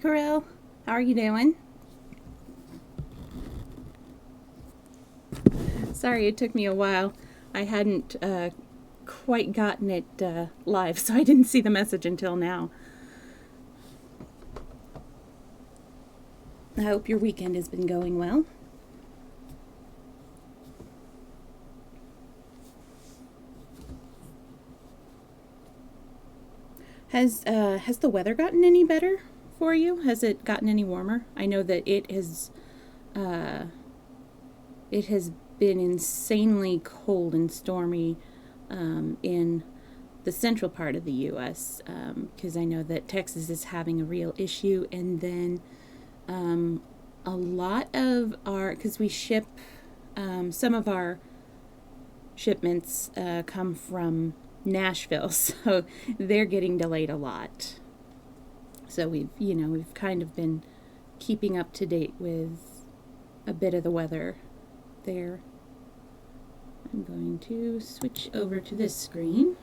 Corinne. How are you doing? Sorry, it took me a while. I hadn't quite gotten it live, so I didn't see the message until now. I hope your weekend has been going well. Has the weather gotten any better for you? Has it gotten any warmer? I know that it has been insanely cold and stormy in the central part of the U.S. Because I know that Texas is having a real issue, and then a lot of because we ship some of our shipments come from Nashville, so they're getting delayed a lot. So we've kind of been keeping up to date with a bit of the weather there. I'm going to switch over to this screen.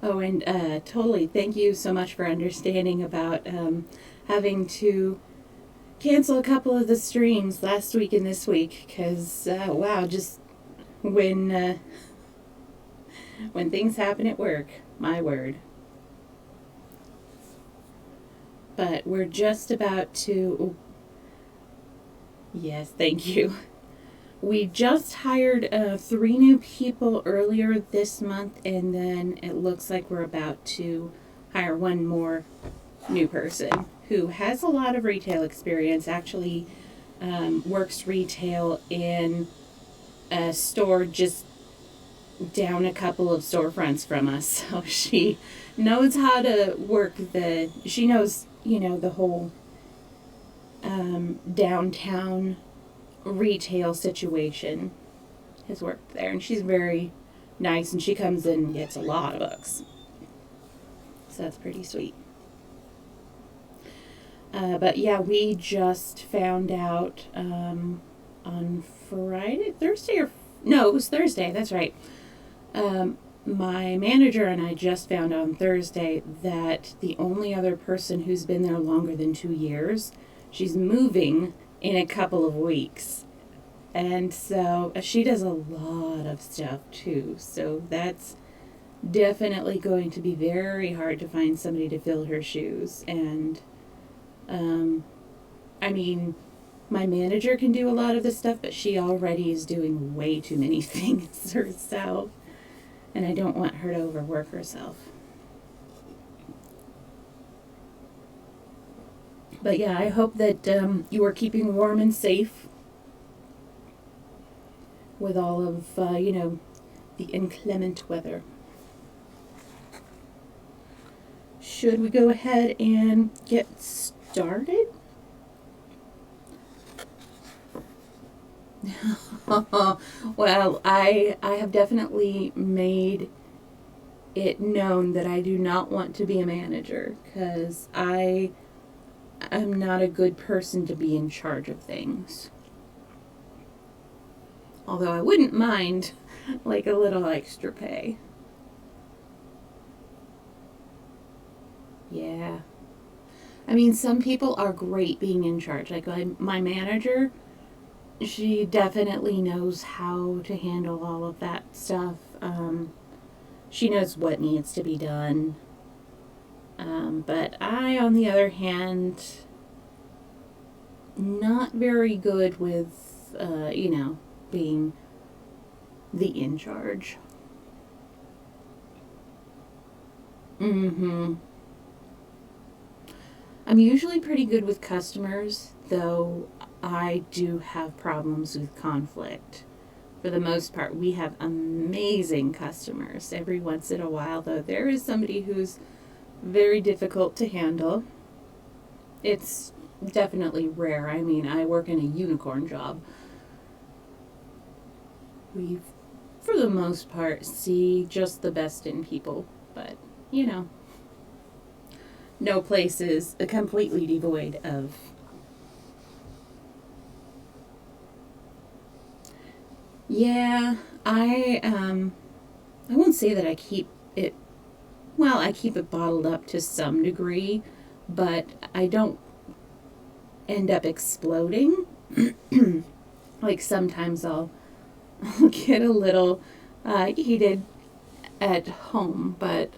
Oh, and totally, thank you so much for understanding about having to cancel a couple of the streams last week and this week, because wow, just when things happen at work, my word. But we're just about to. Yes, thank you. We just hired 3 new people earlier this month, and then it looks like we're about to hire 1 more new person who has a lot of retail experience, actually works retail in a store just down a couple of storefronts from us. So she knows how to work she knows, the whole downtown retail situation, has worked there, and she's very nice, and she comes in and gets a lot of books. So that's pretty sweet. But yeah, we just found out on Thursday, it was Thursday, that's right. My manager and I just found out on Thursday that the only other person who's been there longer than 2 years, she's moving in a couple of weeks. And so she does a lot of stuff too. So that's definitely going to be very hard to find somebody to fill her shoes. And my manager can do a lot of this stuff, but she already is doing way too many things herself. And I don't want her to overwork herself. But yeah, I hope that you are keeping warm and safe with all of, the inclement weather. Should we go ahead and get started? Well, I have definitely made it known that I do not want to be a manager, because I'm not a good person to be in charge of things. Although I wouldn't mind like a little extra pay. Yeah. Some people are great being in charge. Like my manager, she definitely knows how to handle all of that stuff. She knows what needs to be done. But I, on the other hand, not very good with, being the in charge. I'm usually pretty good with customers, though I do have problems with conflict. For the most part, we have amazing customers. Every once in a while, though, there is somebody who's very difficult to handle. It's definitely rare. I work in a unicorn job. We, for the most part, see just the best in people, but, no place is completely devoid of Yeah, I won't say that I keep it, well, I keep it bottled up to some degree, but I don't end up exploding. Like sometimes I'll get a little heated at home, but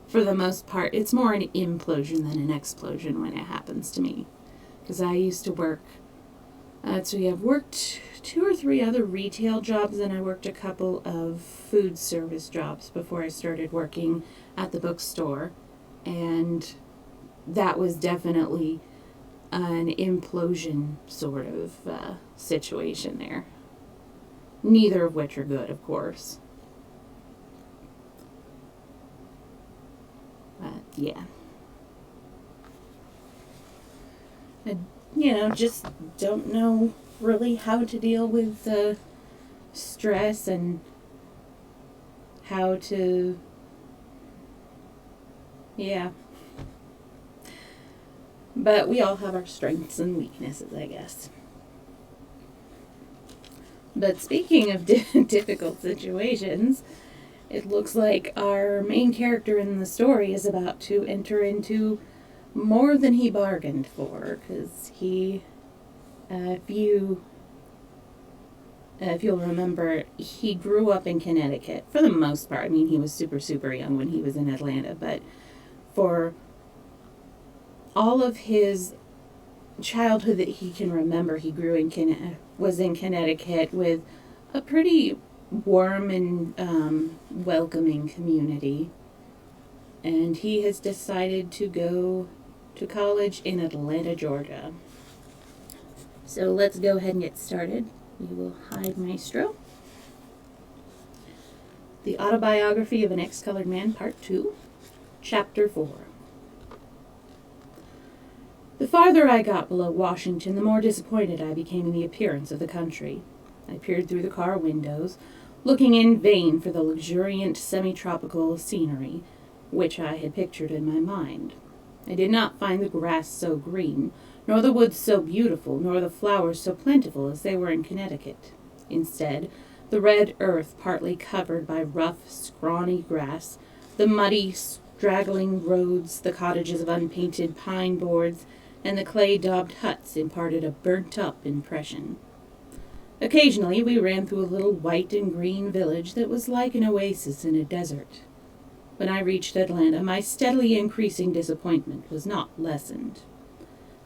for the most part, it's more an implosion than an explosion when it happens to me. Because I used to work, so yeah, I've worked 2 or 3 other retail jobs, and I worked a couple of food service jobs before I started working at the bookstore. And that was definitely an implosion sort of situation there. Neither of which are good, of course. But yeah. I, just don't know really how to deal with stress and how to, yeah. But we all have our strengths and weaknesses, I guess. But speaking of difficult situations, it looks like our main character in the story is about to enter into more than he bargained for, because if you'll remember, he grew up in Connecticut for the most part. I mean, he was super, super young when he was in Atlanta, but for all of his childhood that he can remember, he was in Connecticut with a pretty warm and welcoming community. And he has decided to go to college in Atlanta, Georgia. So let's go ahead and get started. We will hide Maestro. The Autobiography of an Ex-Colored Man, Part 2, Chapter 4. The farther I got below Washington, the more disappointed I became in the appearance of the country. I peered through the car windows, looking in vain for the luxuriant semi-tropical scenery which I had pictured in my mind. I did not find the grass so green, nor the woods so beautiful, nor the flowers so plentiful as they were in Connecticut. Instead, the red earth partly covered by rough, scrawny grass, the muddy, straggling roads, the cottages of unpainted pine boards, and the clay-daubed huts imparted a burnt-up impression. Occasionally we ran through a little white and green village that was like an oasis in a desert. When I reached Atlanta, my steadily increasing disappointment was not lessened.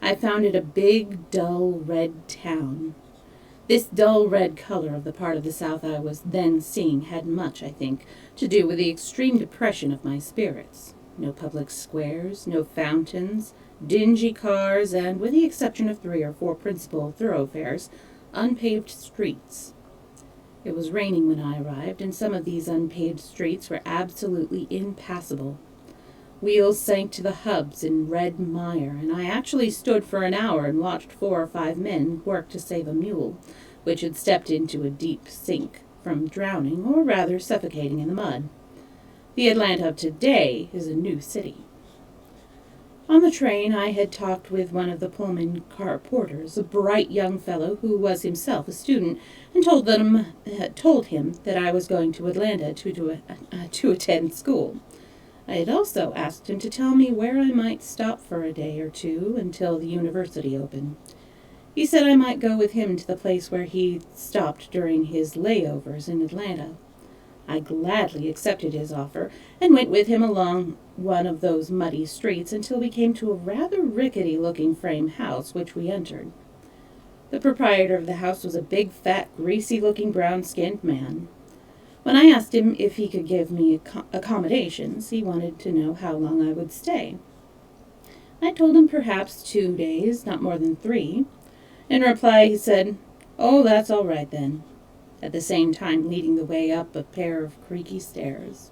I found it a big, dull, red town. This dull red color of the part of the South I was then seeing had much, I think, to do with the extreme depression of my spirits. No public squares, no fountains, dingy cars, and, with the exception of 3 or 4 principal thoroughfares, unpaved streets. It was raining when I arrived, and some of these unpaved streets were absolutely impassable. Wheels sank to the hubs in red mire, and I actually stood for an hour and watched 4 or 5 men work to save a mule, which had stepped into a deep sink, from drowning, or rather suffocating in the mud. The Atlanta of today is a new city. On the train, I had talked with one of the Pullman car porters, a bright young fellow who was himself a student, and told him that I was going to Atlanta to attend school. I had also asked him to tell me where I might stop for a day or 2 until the university opened. He said I might go with him to the place where he stopped during his layovers in Atlanta. I gladly accepted his offer and went with him along one of those muddy streets until we came to a rather rickety-looking frame house which we entered. The proprietor of the house was a big, fat, greasy-looking, brown-skinned man. When I asked him if he could give me accommodations, he wanted to know how long I would stay. I told him perhaps 2 days, not more than 3. In reply, he said, "Oh, that's all right then," at the same time leading the way up a pair of creaky stairs.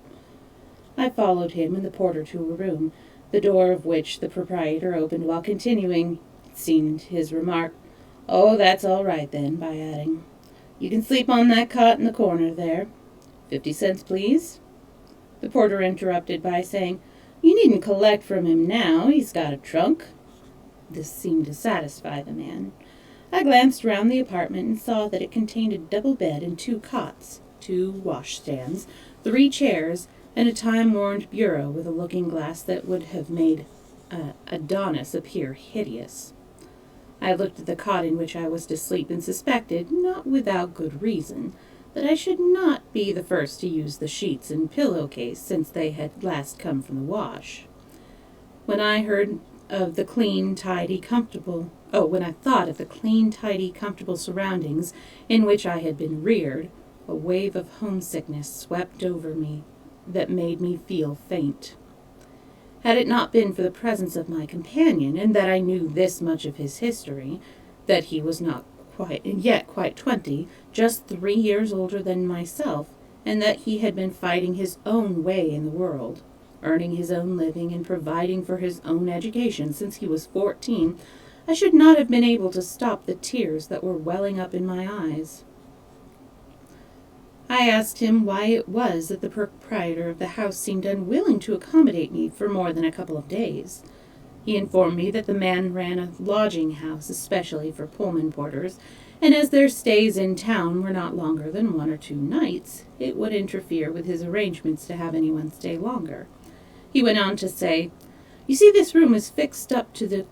I followed him and the porter to a room, the door of which the proprietor opened while continuing, it seemed, his remark, "Oh, that's all right then," by adding, "You can sleep on that cot in the corner there. 50 cents, please." The porter interrupted by saying, "You needn't collect from him now. He's got a trunk." This seemed to satisfy the man. I glanced round the apartment and saw that it contained a double bed and 2 cots, 2 washstands, 3 chairs, and a time-worn bureau with a looking-glass that would have made Adonis appear hideous. I looked at the cot in which I was to sleep and suspected, not without good reason, that I should not be the first to use the sheets and pillowcase since they had last come from the wash. When I thought of the clean, tidy, comfortable surroundings in which I had been reared, a wave of homesickness swept over me that made me feel faint. Had it not been for the presence of my companion, and that I knew this much of his history, that he was not quite 20, just 3 years older than myself, and that he had been fighting his own way in the world, earning his own living and providing for his own education since he was 14, I should not have been able to stop the tears that were welling up in my eyes. I asked him why it was that the proprietor of the house seemed unwilling to accommodate me for more than a couple of days. He informed me that the man ran a lodging house especially for Pullman porters, and as their stays in town were not longer than 1 or 2 nights, it would interfere with his arrangements to have anyone stay longer. He went on to say, "You see, this room is fixed up to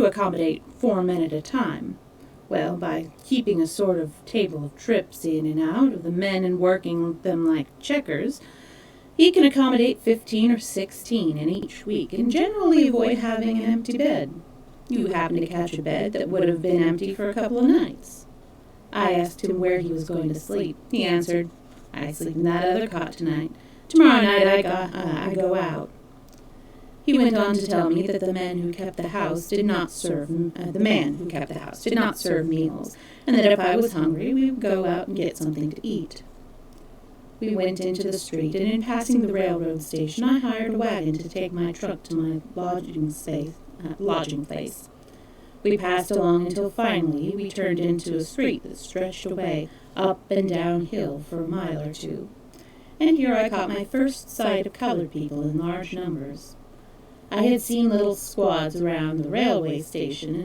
accommodate 4 men at a time. Well, by keeping a sort of table of trips in and out of the men and working them like checkers, he can accommodate 15 or 16 in each week and generally avoid having an empty bed. You happen to catch a bed that would have been empty for a couple of nights." I asked him where he was going to sleep. He answered, "I sleep in that other cot tonight. Tomorrow night I go out." He went on to tell me that the man who kept the house did not serve meals, and that if I was hungry, we would go out and get something to eat. We went into the street, and in passing the railroad station, I hired a wagon to take my truck to my lodging place. We passed along until finally we turned into a street that stretched away up and down hill for a mile or 2. And here I caught my first sight of colored people in large numbers. I had seen little squads around the railway station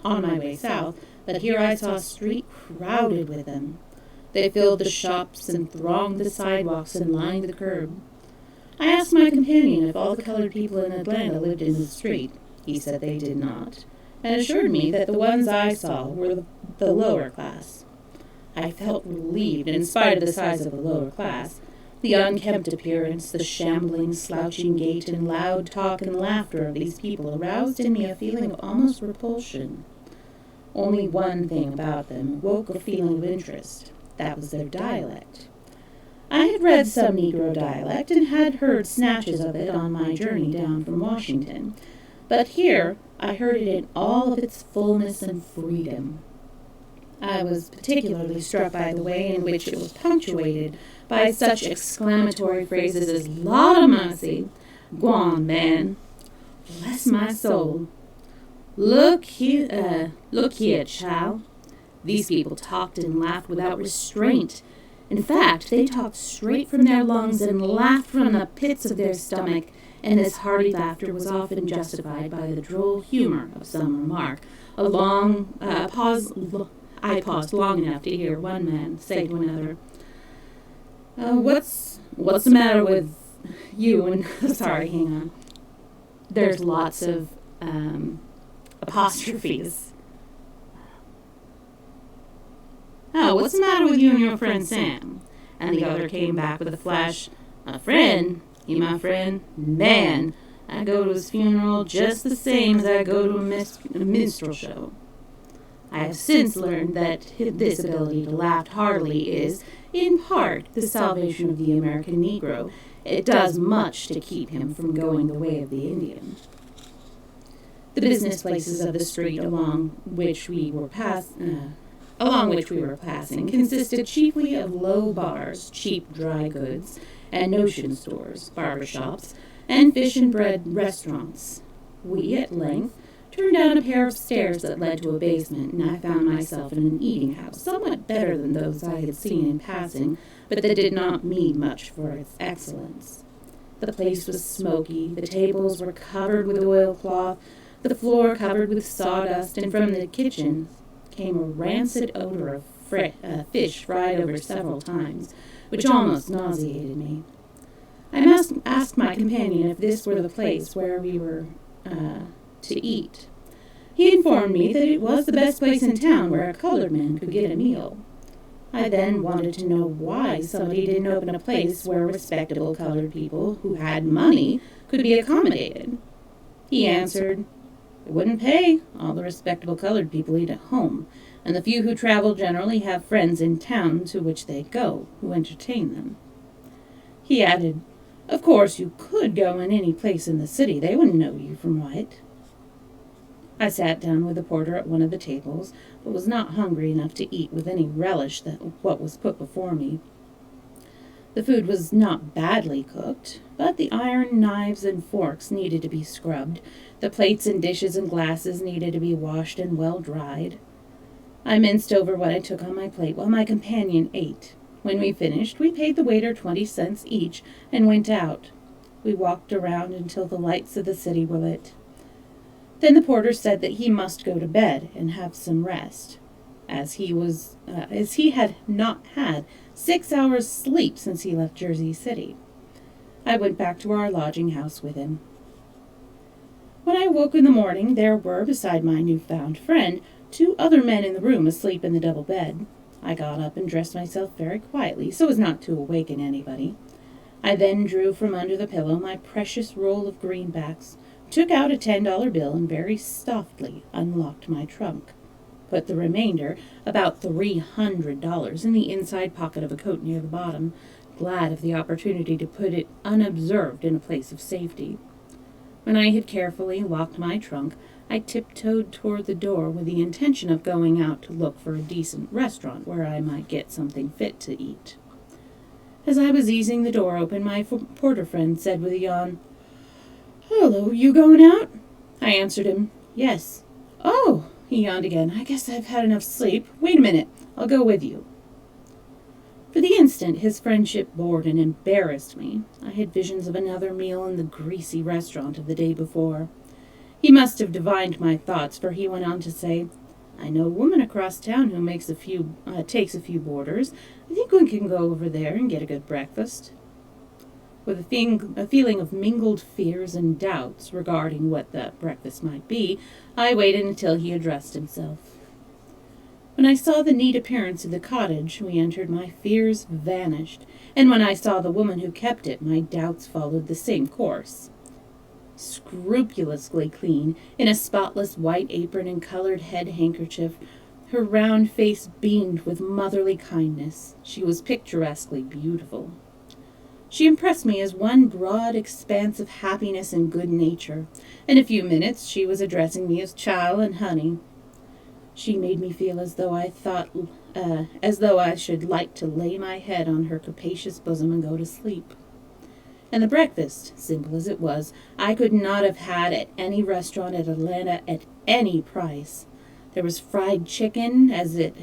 on my way south, but here I saw a street crowded with them. They filled the shops and thronged the sidewalks and lined the curb. I asked my companion if all the colored people in Atlanta lived in the street. He said they did not, and assured me that the ones I saw were the lower class. I felt relieved, in spite of the size of the lower class. The unkempt appearance, the shambling, slouching gait, and loud talk and laughter of these people aroused in me a feeling of almost repulsion. Only one thing about them woke a feeling of interest. That was their dialect. I had read some Negro dialect and had heard snatches of it on my journey down from Washington, but here I heard it in all of its fullness and freedom. I was particularly struck by the way in which it was punctuated by such exclamatory phrases as "Lord of mercy," "Gwan, man," "Bless my soul," look here, child." These people talked and laughed without restraint. In fact, they talked straight from their lungs and laughed from the pits of their stomach, and this hearty laughter was often justified by the droll humor of some remark. I paused long enough to hear one man say to another, What's the matter with you?" And sorry, hang on. There's lots of apostrophes. "Oh, what's the matter with you and your friend Sam?" And the other came back with a flash. "My friend? He my friend? Man, I go to his funeral just the same as I go to a minstrel show." I have since learned that this ability to laugh heartily is, in part, the salvation of the American Negro. It does much to keep him from going the way of the Indian. The business places of the street along which we were passing consisted chiefly of low bars, cheap dry goods, and notion stores, barber shops, and fish and bread restaurants. We, at length, turned down a pair of stairs that led to a basement, and I found myself in an eating house, somewhat better than those I had seen in passing, but that did not mean much for its excellence. The place was smoky, the tables were covered with oilcloth, the floor covered with sawdust, and from the kitchen came a rancid odor of fish fried over several times, which almost nauseated me. I asked my companion if this were the place where we were to eat. He informed me that it was the best place in town where a colored man could get a meal. I then wanted to know why somebody didn't open a place where respectable colored people who had money could be accommodated. He answered, "It wouldn't pay. All the respectable colored people eat at home, and the few who travel generally have friends in town to which they go, who entertain them." He added, "Of course, you could go in any place in the city. They wouldn't know you from what." I sat down with the porter at one of the tables, but was not hungry enough to eat with any relish what was put before me. The food was not badly cooked, but the iron knives and forks needed to be scrubbed. The plates and dishes and glasses needed to be washed and well dried. I minced over what I took on my plate while my companion ate. When we finished, we paid the waiter 20 cents each and went out. We walked around until the lights of the city were lit. Then the porter said that he must go to bed and have some rest, as he had not had 6 hours sleep since he left Jersey City. I went back to our lodging house with him. When I woke in the morning, there were, beside my newfound friend, 2 other men in the room asleep in the double bed. I got up and dressed myself very quietly so as not to awaken anybody. I then drew from under the pillow my precious roll of greenbacks, took out a $10 bill, and very softly unlocked my trunk. Put the remainder, about $300, in the inside pocket of a coat near the bottom, glad of the opportunity to put it unobserved in a place of safety. When I had carefully locked my trunk, I tiptoed toward the door with the intention of going out to look for a decent restaurant where I might get something fit to eat. As I was easing the door open, my porter friend said with a yawn, "Hello, you going out?" I answered him, "Yes." "Oh," he yawned again, "I guess I've had enough sleep. Wait a minute, I'll go with you." For the instant, his friendship bored and embarrassed me. I had visions of another meal in the greasy restaurant of the day before. He must have divined my thoughts, for he went on to say, "I know a woman across town who takes a few boarders. I think we can go over there and get a good breakfast." With a feeling of mingled fears and doubts regarding what that breakfast might be, I waited until he addressed himself. When I saw the neat appearance of the cottage we entered, my fears vanished, and when I saw the woman who kept it, my doubts followed the same course. Scrupulously clean, in a spotless white apron and colored head handkerchief, her round face beamed with motherly kindness. She was picturesquely beautiful. She impressed me as one broad expanse of happiness and good nature. In a few minutes she was addressing me as "child" and "honey." She made me feel as though I should like to lay my head on her capacious bosom and go to sleep. And the breakfast, simple as it was, I could not have had at any restaurant at Atlanta at any price. There was fried chicken, as it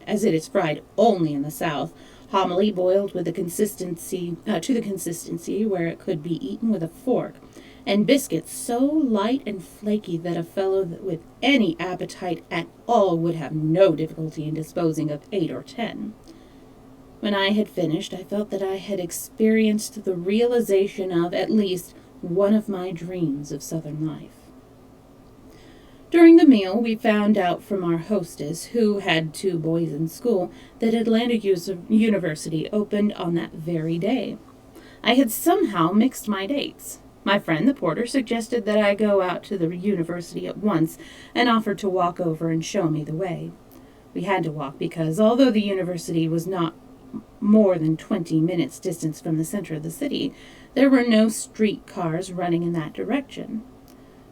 is fried only in the South, hominy boiled with to the consistency where it could be eaten with a fork, and biscuits so light and flaky that a fellow with any appetite at all would have no difficulty in disposing of 8 or 10. When I had finished, I felt that I had experienced the realization of at least one of my dreams of Southern life. During the meal, we found out from our hostess, who had 2 boys in school, that Atlanta University opened on that very day. I had somehow mixed my dates. My friend, the porter, suggested that I go out to the university at once and offered to walk over and show me the way. We had to walk because, although the university was not more than 20 minutes' distance from the center of the city, there were no street cars running in that direction.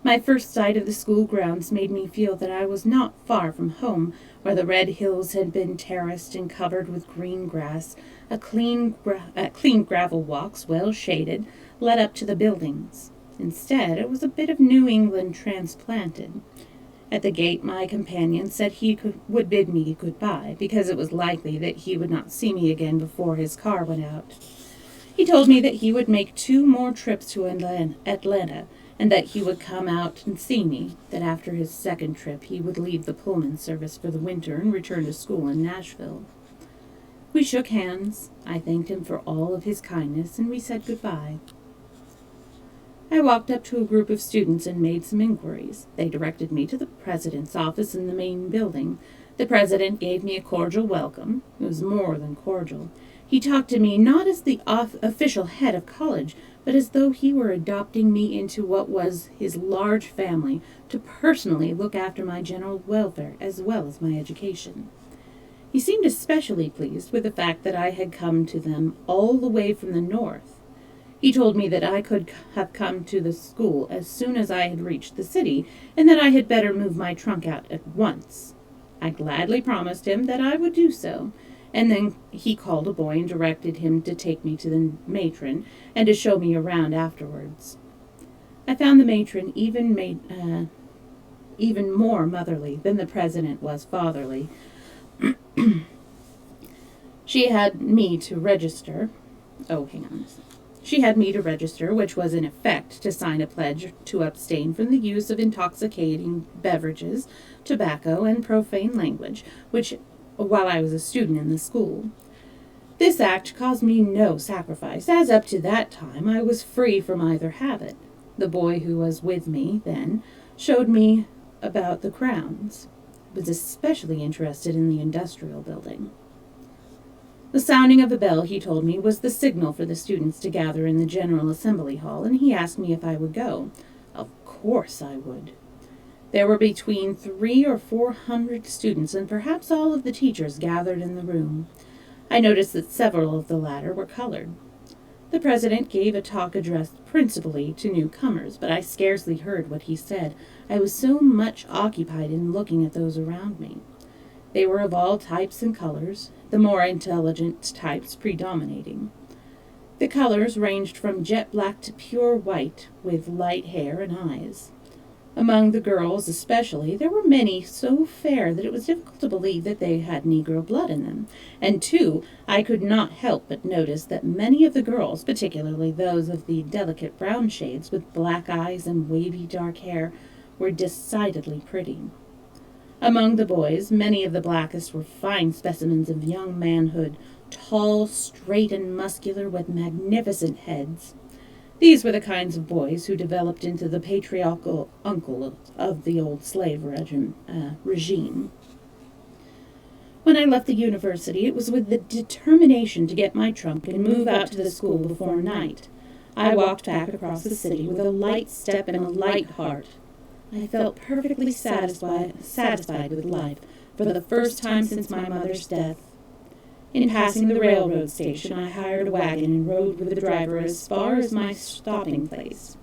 My first sight of the school grounds made me feel that I was not far from home, where the red hills had been terraced and covered with green grass. Clean gravel walks, well shaded, led up to the buildings. Instead, it was a bit of New England transplanted. At the gate, my companion said he would bid me goodbye, because it was likely that he would not see me again before his car went out. He told me that he would make 2 more trips to Atlanta, and that he would come out and see me, that after his second trip he would leave the Pullman service for the winter and return to school in Nashville. We shook hands. I thanked him for all of his kindness, and we said goodbye. I walked up to a group of students and made some inquiries. They directed me to the president's office in the main building. The president gave me a cordial welcome. It was more than cordial. He talked to me not as the official head of college, but as though he were adopting me into what was his large family to personally look after my general welfare as well as my education. He seemed especially pleased with the fact that I had come to them all the way from the north. He told me that I could have come to the school as soon as I had reached the city, and that I had better move my trunk out at once. I gladly promised him that I would do so, and then he called a boy and directed him to take me to the matron and to show me around afterwards. I found the matron even more motherly than the president was fatherly. She had me to register. She had me to register, which was in effect to sign a pledge to abstain from the use of intoxicating beverages, tobacco, and profane language, while I was a student in the school. This act caused me no sacrifice, as up to that time I was free from either habit. The boy who was with me then showed me about the grounds. Was especially interested in the industrial building. The sounding of a bell, he told me, was the signal for the students to gather in the General Assembly Hall, and he asked me if I would go. Of course I would. There were between 300 or 400 students, and perhaps all of the teachers gathered in the room. I noticed that several of the latter were colored. The president gave a talk addressed principally to newcomers, but I scarcely heard what he said. I was so much occupied in looking at those around me. They were of all types and colors, the more intelligent types predominating. The colors ranged from jet black to pure white, with light hair and eyes. Among the girls especially, there were many so fair that it was difficult to believe that they had Negro blood in them. And too, I could not help but notice that many of the girls, particularly those of the delicate brown shades with black eyes and wavy dark hair, were decidedly pretty. Among the boys, many of the blackest were fine specimens of young manhood, tall, straight, and muscular, with magnificent heads. These were the kinds of boys who developed into the patriarchal uncle of the old slave regime. When I left the university, it was with the determination to get my trunk and move out to the school before night. I walked back across the city with a light step and a light heart. I felt perfectly satisfied with life for the first time since my mother's death. In passing the railroad station, I hired a wagon and rode with the driver as far as my stopping place.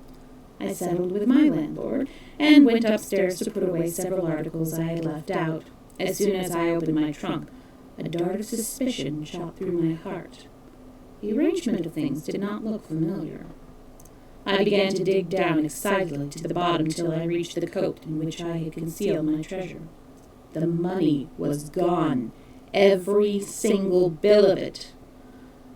I settled with my landlord and went upstairs to put away several articles I had left out. As soon as I opened my trunk, a dart of suspicion shot through my heart. The arrangement of things did not look familiar. I began to dig down excitedly to the bottom till I reached the coat in which I had concealed my treasure. The money was gone. Every single bill of it.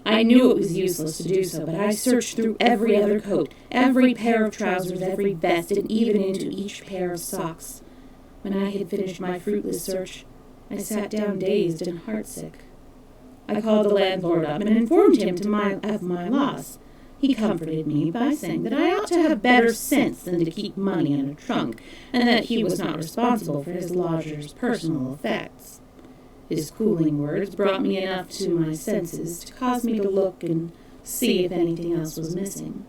I knew it was useless to do so, but I searched through every other coat, every pair of trousers, every vest, and even into each pair of socks. When I had finished my fruitless search, I sat down dazed and heartsick. I called the landlord up and informed him of my loss. He comforted me by saying that I ought to have better sense than to keep money in a trunk, and that he was not responsible for his lodger's personal effects. His cooling words brought me enough to my senses to cause me to look and see if anything else was missing.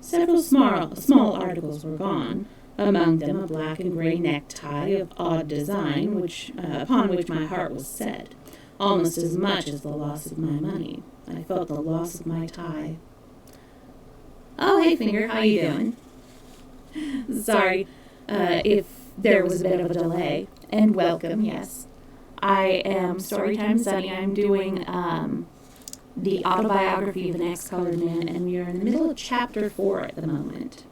Several small articles were gone, among them a black and gray necktie of odd design, upon which my heart was set, almost as much as the loss of my money. I felt the loss of my tie. "Oh, hey, Finger, how you doing?" Sorry if there was a bit of a delay. And welcome, yes. I am Storytime Sunny. I'm doing the autobiography of an ex-colored man, and we are in the middle of chapter 4 at the moment.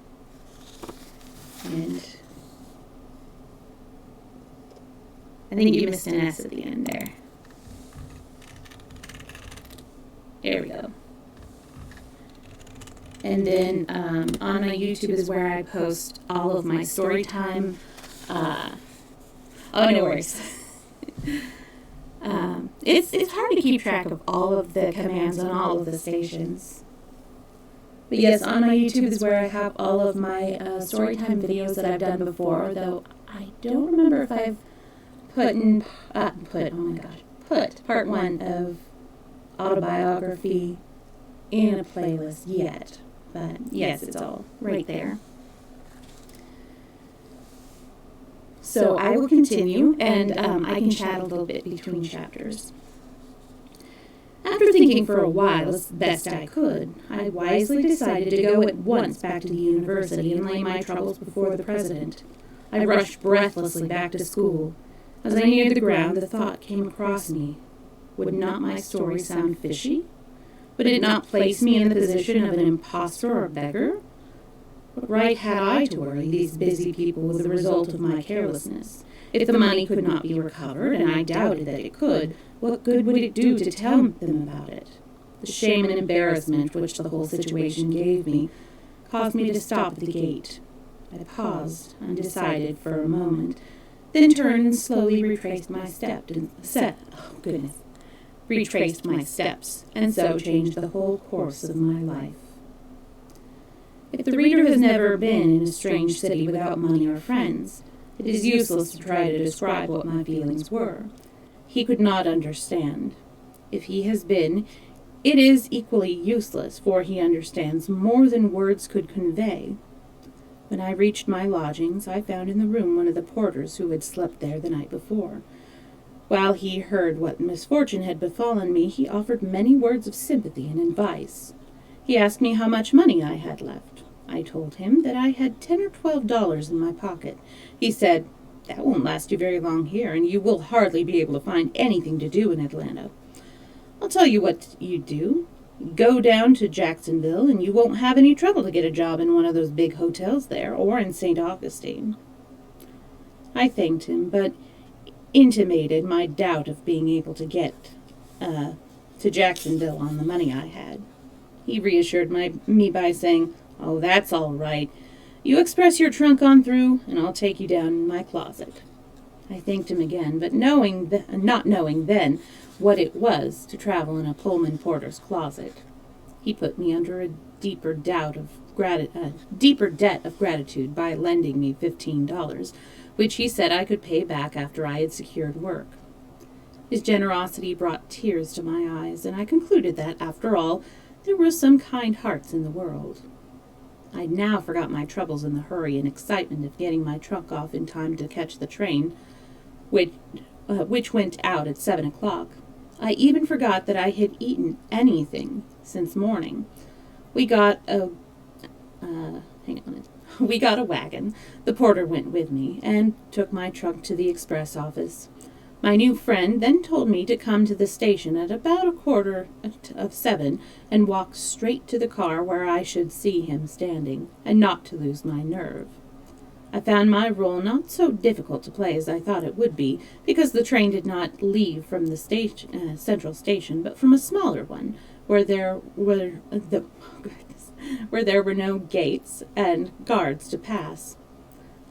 And I think you missed an S at the end there. There we go. And then on my YouTube is where I post all of my story time. Oh, no worries. It's hard to keep track of all of the commands on all of the stations. But yes, on my YouTube is where I have all of my Storytime videos that I've done before, though I don't remember if I've put part one of autobiography in a playlist yet. But yes, it's all right there. So I will continue, and I can chat a little bit between chapters. After thinking for a while as best I could, I wisely decided to go at once back to the university and lay my troubles before the president. I rushed breathlessly back to school. As I neared the ground, the thought came across me. Would not my story sound fishy? Would it not place me in the position of an impostor or beggar? What right had I to worry these busy people with the result of my carelessness? If the money could not be recovered, and I doubted that it could, what good would it do to tell them about it? The shame and embarrassment which the whole situation gave me caused me to stop at the gate. I paused, undecided, for a moment, then turned and slowly retraced my steps, and so changed the whole course of my life. If the reader has never been in a strange city without money or friends, it is useless to try to describe what my feelings were. He could not understand. If he has been, it is equally useless, for he understands more than words could convey. When I reached my lodgings, I found in the room one of the porters who had slept there the night before. While he heard what misfortune had befallen me, he offered many words of sympathy and advice. He asked me how much money I had left. I told him that I had $10 or $12 in my pocket. He said, "That won't last you very long here, and you will hardly be able to find anything to do in Atlanta. I'll tell you what you do. Go down to Jacksonville, and you won't have any trouble to get a job in one of those big hotels there, or in St. Augustine." I thanked him, but intimated my doubt of being able to get to Jacksonville on the money I had. He reassured me by saying, "Oh, that's all right. You express your trunk on through, and I'll take you down in my closet." I thanked him again, but not knowing then what it was to travel in a Pullman porter's closet. He put me under a deeper debt of gratitude by lending me $15, which he said I could pay back after I had secured work. His generosity brought tears to my eyes, and I concluded that, after all, there were some kind hearts in the world. I now forgot my troubles in the hurry and excitement of getting my trunk off in time to catch the train, which went out at 7 o'clock. I even forgot that I had eaten anything since morning. We got a wagon. The porter went with me and took my trunk to the express office. My new friend then told me to come to the station at about 7:15 and walk straight to the car where I should see him standing, and not to lose my nerve. I found my role not so difficult to play as I thought it would be, because the train did not leave from the central station, but from a smaller one, where there were no gates and guards to pass.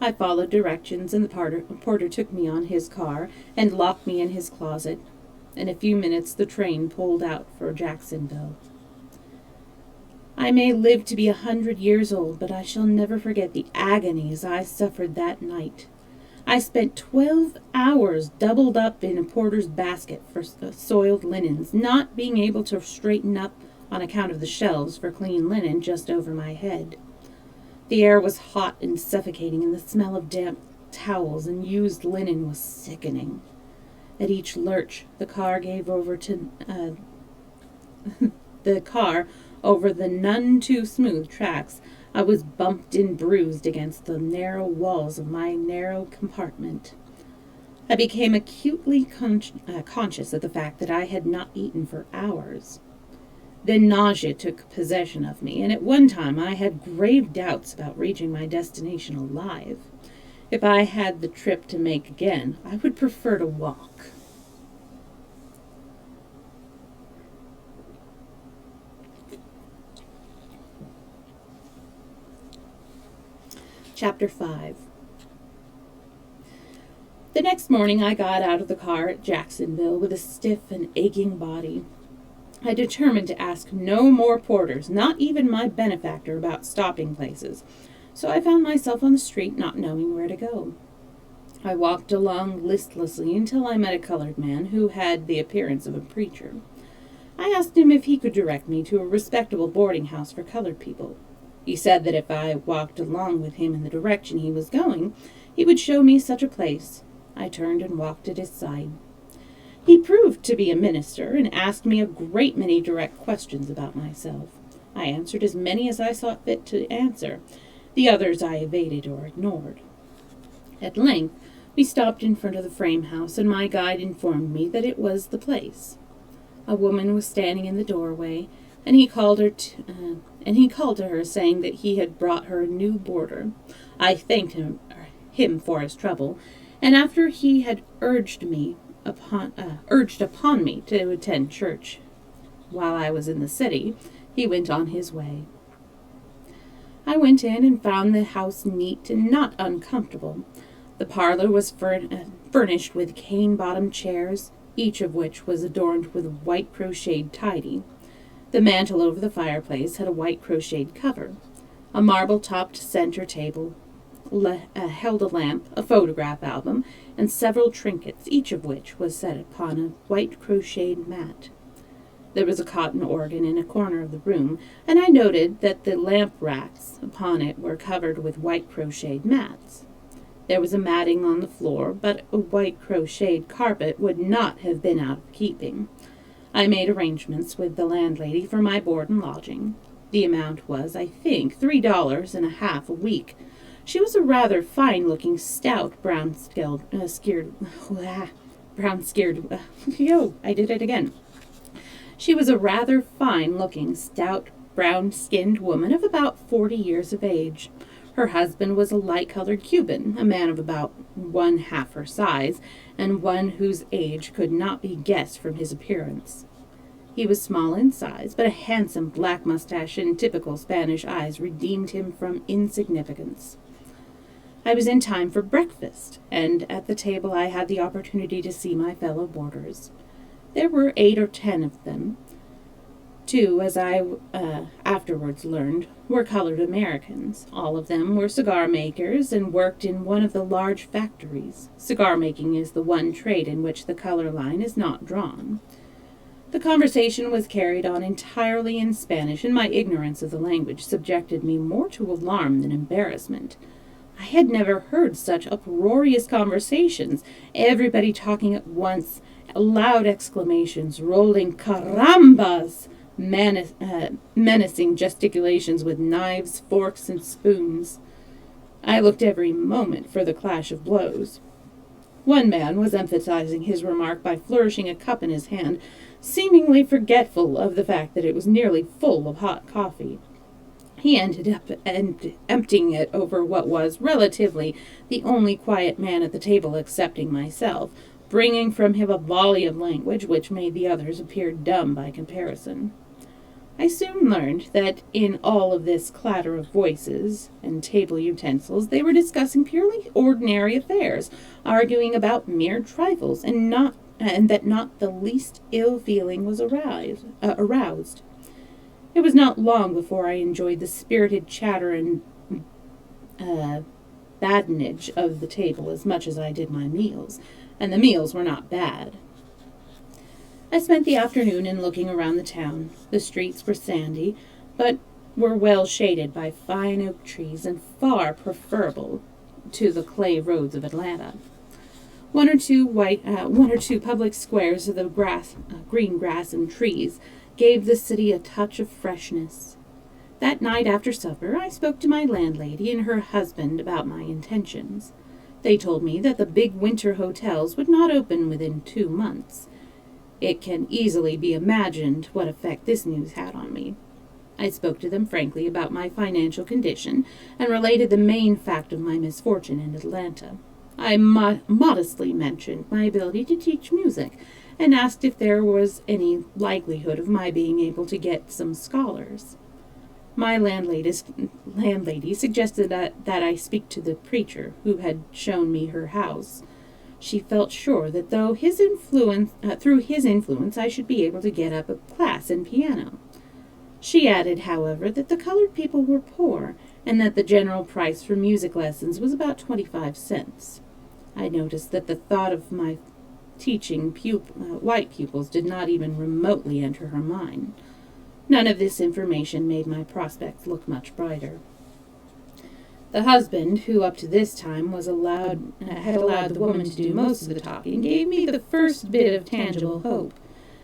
I followed directions, and the porter took me on his car and locked me in his closet. In a few minutes the train pulled out for Jacksonville. I may live to be 100 years old, but I shall never forget the agonies I suffered that night. I spent 12 hours doubled up in a porter's basket for soiled linens, not being able to straighten up on account of the shelves for clean linen just over my head. The air was hot and suffocating, and the smell of damp towels and used linen was sickening. At each lurch, the car over the none too smooth tracks, I was bumped and bruised against the narrow walls of my narrow compartment. I became acutely conscious of the fact that I had not eaten for hours. Then nausea took possession of me, and at one time I had grave doubts about reaching my destination alive. If I had the trip to make again, I would prefer to walk. Chapter 5. The next morning I got out of the car at Jacksonville with a stiff and aching body. I determined to ask no more porters, not even my benefactor, about stopping places, so I found myself on the street not knowing where to go. I walked along listlessly until I met a colored man who had the appearance of a preacher. I asked him if he could direct me to a respectable boarding house for colored people. He said that if I walked along with him in the direction he was going, he would show me such a place. I turned and walked at his side. He proved to be a minister and asked me a great many direct questions about myself. I answered as many as I saw fit to answer. The others I evaded or ignored. At length, we stopped in front of the frame house, and my guide informed me that it was the place. A woman was standing in the doorway, and he called to her, saying that he had brought her a new boarder. I thanked him for his trouble, and after he had urged upon me to attend church while I was in the city, he went on his way. I went in and found the house neat and not uncomfortable. The parlor was furnished with cane-bottomed chairs, each of which was adorned with white crocheted tidy. The mantel over the fireplace had a white crocheted cover. A marble-topped center table held a lamp, a photograph album, and several trinkets, each of which was set upon a white crocheted mat. There was a cotton organ in a corner of the room, and I noted that the lamp racks upon it were covered with white crocheted mats. There was a matting on the floor, but a white crocheted carpet would not have been out of keeping. I made arrangements with the landlady for my board and lodging. The amount was, I think, $3.50 a week. She was a rather fine-looking, stout, She was a rather fine-looking, stout, brown-skinned woman of about 40 years of age. Her husband was a light-colored Cuban, a man of about 1/2 her size, and one whose age could not be guessed from his appearance. He was small in size, but a handsome black mustache and typical Spanish eyes redeemed him from insignificance. I was in time for breakfast, and at the table I had the opportunity to see my fellow boarders. There were 8 or 10 of them. 2, as I afterwards learned, were colored Americans. All of them were cigar makers and worked in one of the large factories. Cigar making is the one trade in which the color line is not drawn. The conversation was carried on entirely in Spanish, and my ignorance of the language subjected me more to alarm than embarrassment. I had never heard such uproarious conversations, everybody talking at once, loud exclamations, rolling carambas, menacing gesticulations with knives, forks, and spoons. I looked every moment for the clash of blows. One man was emphasizing his remark by flourishing a cup in his hand, seemingly forgetful of the fact that it was nearly full of hot coffee. He ended up emptying it over what was, relatively, the only quiet man at the table excepting myself, bringing from him a volley of language which made the others appear dumb by comparison. I soon learned that in all of this clatter of voices and table utensils they were discussing purely ordinary affairs, arguing about mere trifles, and that not the least ill feeling was aroused. It was not long before I enjoyed the spirited chatter and badinage of the table as much as I did my meals, and the meals were not bad. I spent the afternoon in looking around the town. The streets were sandy, but were well shaded by fine oak trees and far preferable to the clay roads of Atlanta. One or two public squares of the green grass and trees gave the city a touch of freshness. That night after supper, I spoke to my landlady and her husband about my intentions. They told me that the big winter hotels would not open within 2 months. It can easily be imagined what effect this news had on me. I spoke to them frankly about my financial condition and related the main fact of my misfortune in Atlanta. I modestly mentioned my ability to teach music and asked if there was any likelihood of my being able to get some scholars. My landlady suggested that I speak to the preacher who had shown me her house. She felt sure that through his influence, I should be able to get up a class in piano. She added, however, that the colored people were poor, and that the general price for music lessons was about 25 cents. I noticed that the thought of my teaching white pupils did not even remotely enter her mind. None of this information made my prospects look much brighter. The husband, who up to this time had allowed the woman to do most of the talking, gave me the first bit of tangible hope.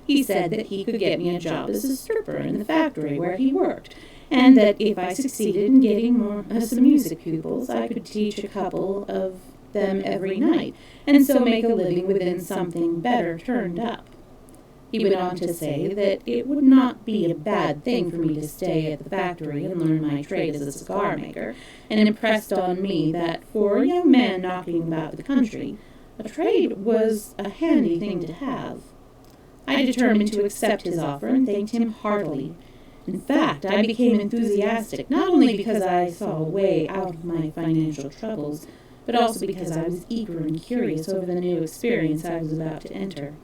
He said that he could get me a job as a stripper in the factory where he worked, and that if I succeeded in getting some music pupils, I could teach a couple of them every night, and so make a living within something better turned up. He went on to say that it would not be a bad thing for me to stay at the factory and learn my trade as a cigar maker, and impressed on me that for a young man knocking about the country, a trade was a handy thing to have. I determined to accept his offer and thanked him heartily. In fact, I became enthusiastic, not only because I saw a way out of my financial troubles, but also because I was eager and curious over the new experience I was about to enter.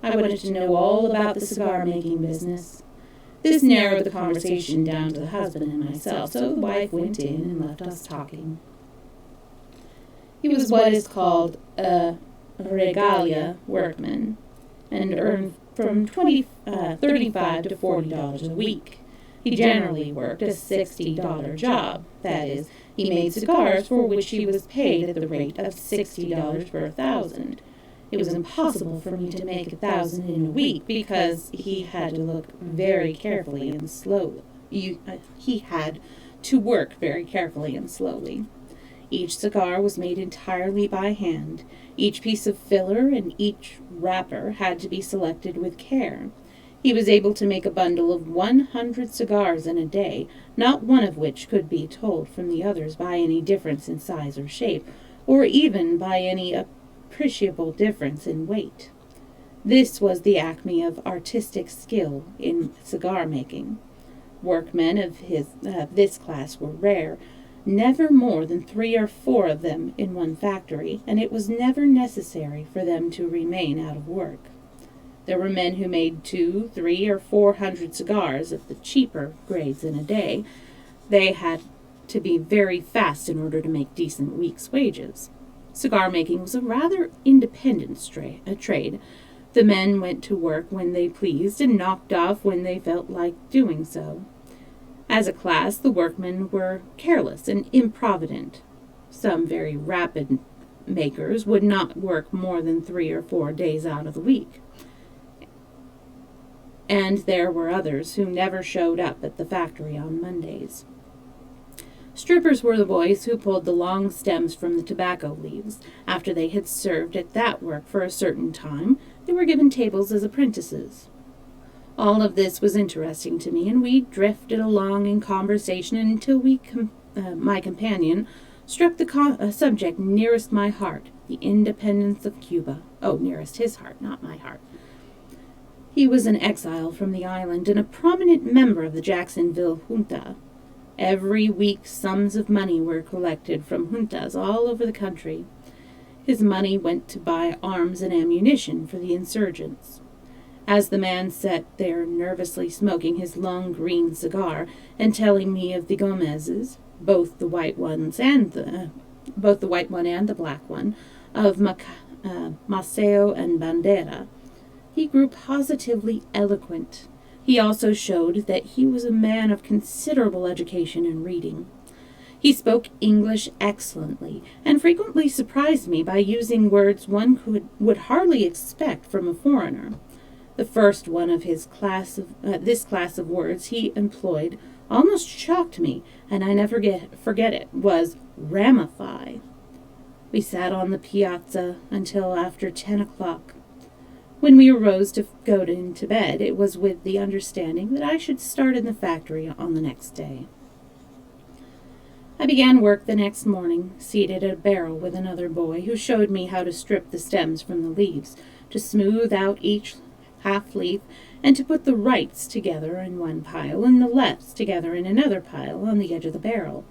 I wanted to know all about the cigar-making business. This narrowed the conversation down to the husband and myself, so the wife went in and left us talking. He was what is called a regalia workman, and earned from $35 to $40 a week. He generally worked a $60 job. That is, he made cigars for which he was paid at the rate of $60 per 1,000. It was impossible for me to make 1,000 in a week because he had to look very carefully and slowly. He had to work very carefully and slowly. Each cigar was made entirely by hand. Each piece of filler and each wrapper had to be selected with care. He was able to make a bundle of 100 cigars in a day, not one of which could be told from the others by any difference in size or shape, or even by any appreciable difference in weight. This was the acme of artistic skill in cigar making. Workmen of this class were rare, never more than 3 or 4 of them in one factory, and it was never necessary for them to remain out of work. There were men who made 200, 300, or 400 cigars of the cheaper grades in a day. They had to be very fast in order to make decent week's wages. Cigar making was a rather independent trade. The men went to work when they pleased and knocked off when they felt like doing so. As a class, the workmen were careless and improvident. Some very rapid makers would not work more than 3 or 4 days out of the week. And there were others who never showed up at the factory on Mondays. Strippers were the boys who pulled the long stems from the tobacco leaves. After they had served at that work for a certain time, they were given tables as apprentices. All of this was interesting to me, and we drifted along in conversation until my companion struck the subject nearest my heart, the independence of Cuba. Oh, nearest his heart, not my heart. He was an exile from the island and a prominent member of the Jacksonville junta. Every week sums of money were collected from juntas all over the country. His money went to buy arms and ammunition for the insurgents. As the man sat there nervously smoking his long green cigar and telling me of the Gomezes, both the white one and the black one, of Maceo and Bandera, he grew positively eloquent. He also showed that he was a man of considerable education and reading. He spoke English excellently, and frequently surprised me by using words one would hardly expect from a foreigner. The first one of this class of words he employed almost shocked me, and I never forget it, was ramify. We sat on the piazza until after 10 o'clock. When we arose to go into bed, it was with the understanding that I should start in the factory on the next day. I began work the next morning, seated at a barrel with another boy, who showed me how to strip the stems from the leaves, to smooth out each half-leaf, and to put the rights together in one pile and the lefts together in another pile on the edge of the barrel.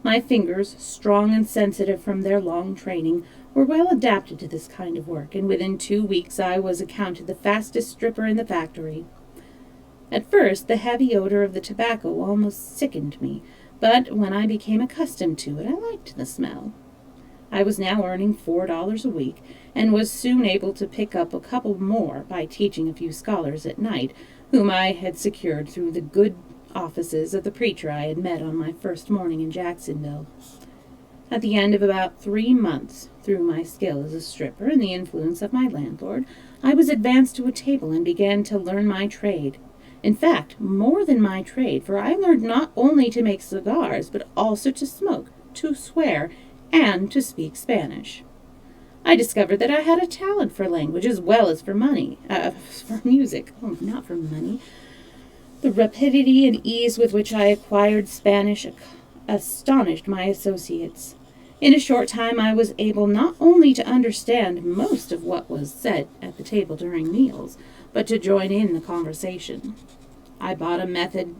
My fingers, strong and sensitive from their long training, were well adapted to this kind of work, and within 2 weeks I was accounted the fastest stripper in the factory. At first, the heavy odor of the tobacco almost sickened me, but when I became accustomed to it, I liked the smell. I was now earning $4 a week, and was soon able to pick up a couple more by teaching a few scholars at night, whom I had secured through the good offices of the preacher I had met on my first morning in Jacksonville. At the end of about 3 months, through my skill as a stripper and the influence of my landlord, I was advanced to a table and began to learn my trade. In fact, more than my trade, for I learned not only to make cigars, but also to smoke, to swear, and to speak Spanish. I discovered that I had a talent for language as well as for music. Oh, not for money. The rapidity and ease with which I acquired Spanish astonished my associates. In a short time I was able not only to understand most of what was said at the table during meals, but to join in the conversation. I bought a method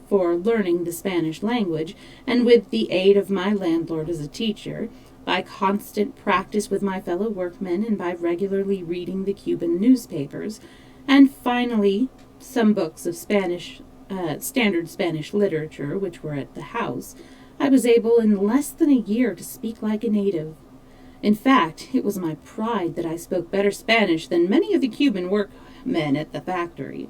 for learning the Spanish language, and with the aid of my landlord as a teacher, by constant practice with my fellow workmen, and by regularly reading the Cuban newspapers, and finally some books of standard Spanish literature which were at the house, I was able in less than a year to speak like a native. In fact, it was my pride that I spoke better Spanish than many of the Cuban workmen at the factory.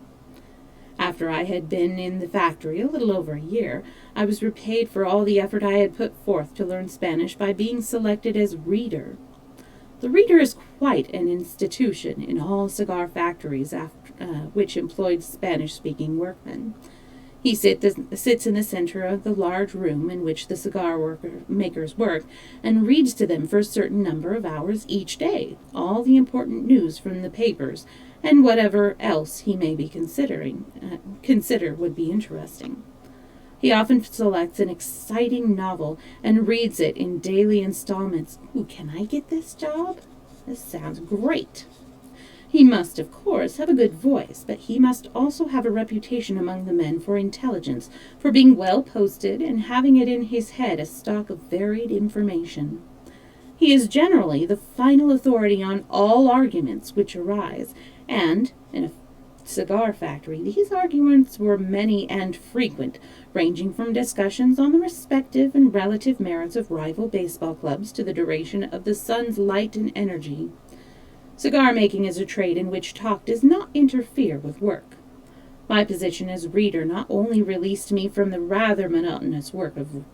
After I had been in the factory a little over a year, I was repaid for all the effort I had put forth to learn Spanish by being selected as reader. The reader is quite an institution in all cigar factories which employed Spanish-speaking workmen. He sits in the center of the large room in which the cigar makers work, and reads to them for a certain number of hours each day all the important news from the papers, and whatever else he may be consider would be interesting. He often selects an exciting novel and reads it in daily installments. Ooh, can I get this job? This sounds great. He must, of course, have a good voice, but he must also have a reputation among the men for intelligence, for being well posted, and having it in his head a stock of varied information. He is generally the final authority on all arguments which arise, and, in a cigar factory, these arguments were many and frequent, ranging from discussions on the respective and relative merits of rival baseball clubs to the duration of the sun's light and energy. Cigar making is a trade in which talk does not interfere with work. My position as reader not only released me from the rather monotonous work of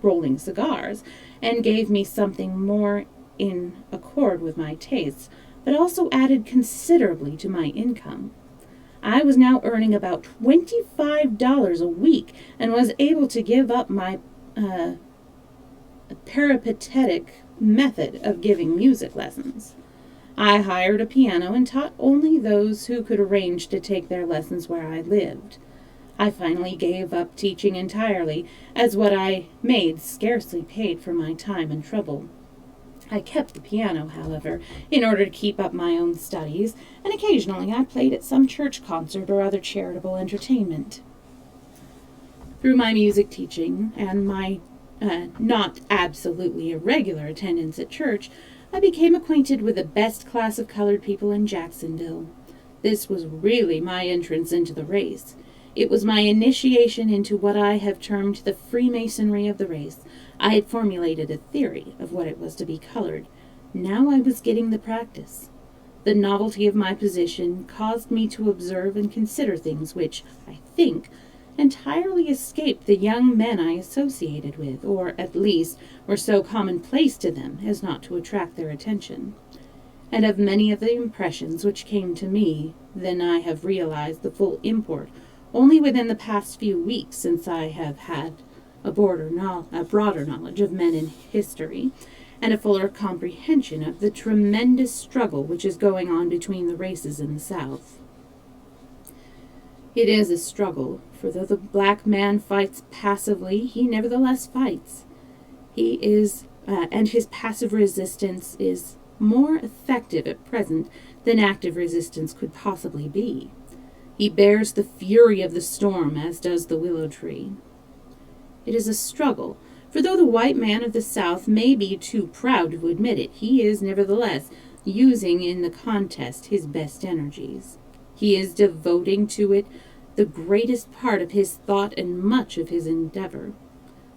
rolling cigars, and gave me something more in accord with my tastes, but also added considerably to my income. I was now earning about $25 a week, and was able to give up my peripatetic method of giving music lessons. I hired a piano and taught only those who could arrange to take their lessons where I lived. I finally gave up teaching entirely, as what I made scarcely paid for my time and trouble. I kept the piano, however, in order to keep up my own studies, and occasionally I played at some church concert or other charitable entertainment. Through my music teaching and my not absolutely irregular attendance at church, I became acquainted with the best class of colored people in Jacksonville. This was really my entrance into the race. It was my initiation into what I have termed the Freemasonry of the race. I had formulated a theory of what it was to be colored. Now I was getting the practice. The novelty of my position caused me to observe and consider things which, I think, entirely escaped the young men I associated with, or at least were so commonplace to them as not to attract their attention. And of many of the impressions which came to me, then I have realized the full import only within the past few weeks, since I have had a broader knowledge of men in history, and a fuller comprehension of the tremendous struggle which is going on between the races in the South. It is a struggle, for though the black man fights passively, he nevertheless fights. And his passive resistance is more effective at present than active resistance could possibly be. He bears the fury of the storm, as does the willow tree. It is a struggle, for though the white man of the South may be too proud to admit it, he is nevertheless using in the contest his best energies. He is devoting to it the greatest part of his thought and much of his endeavor.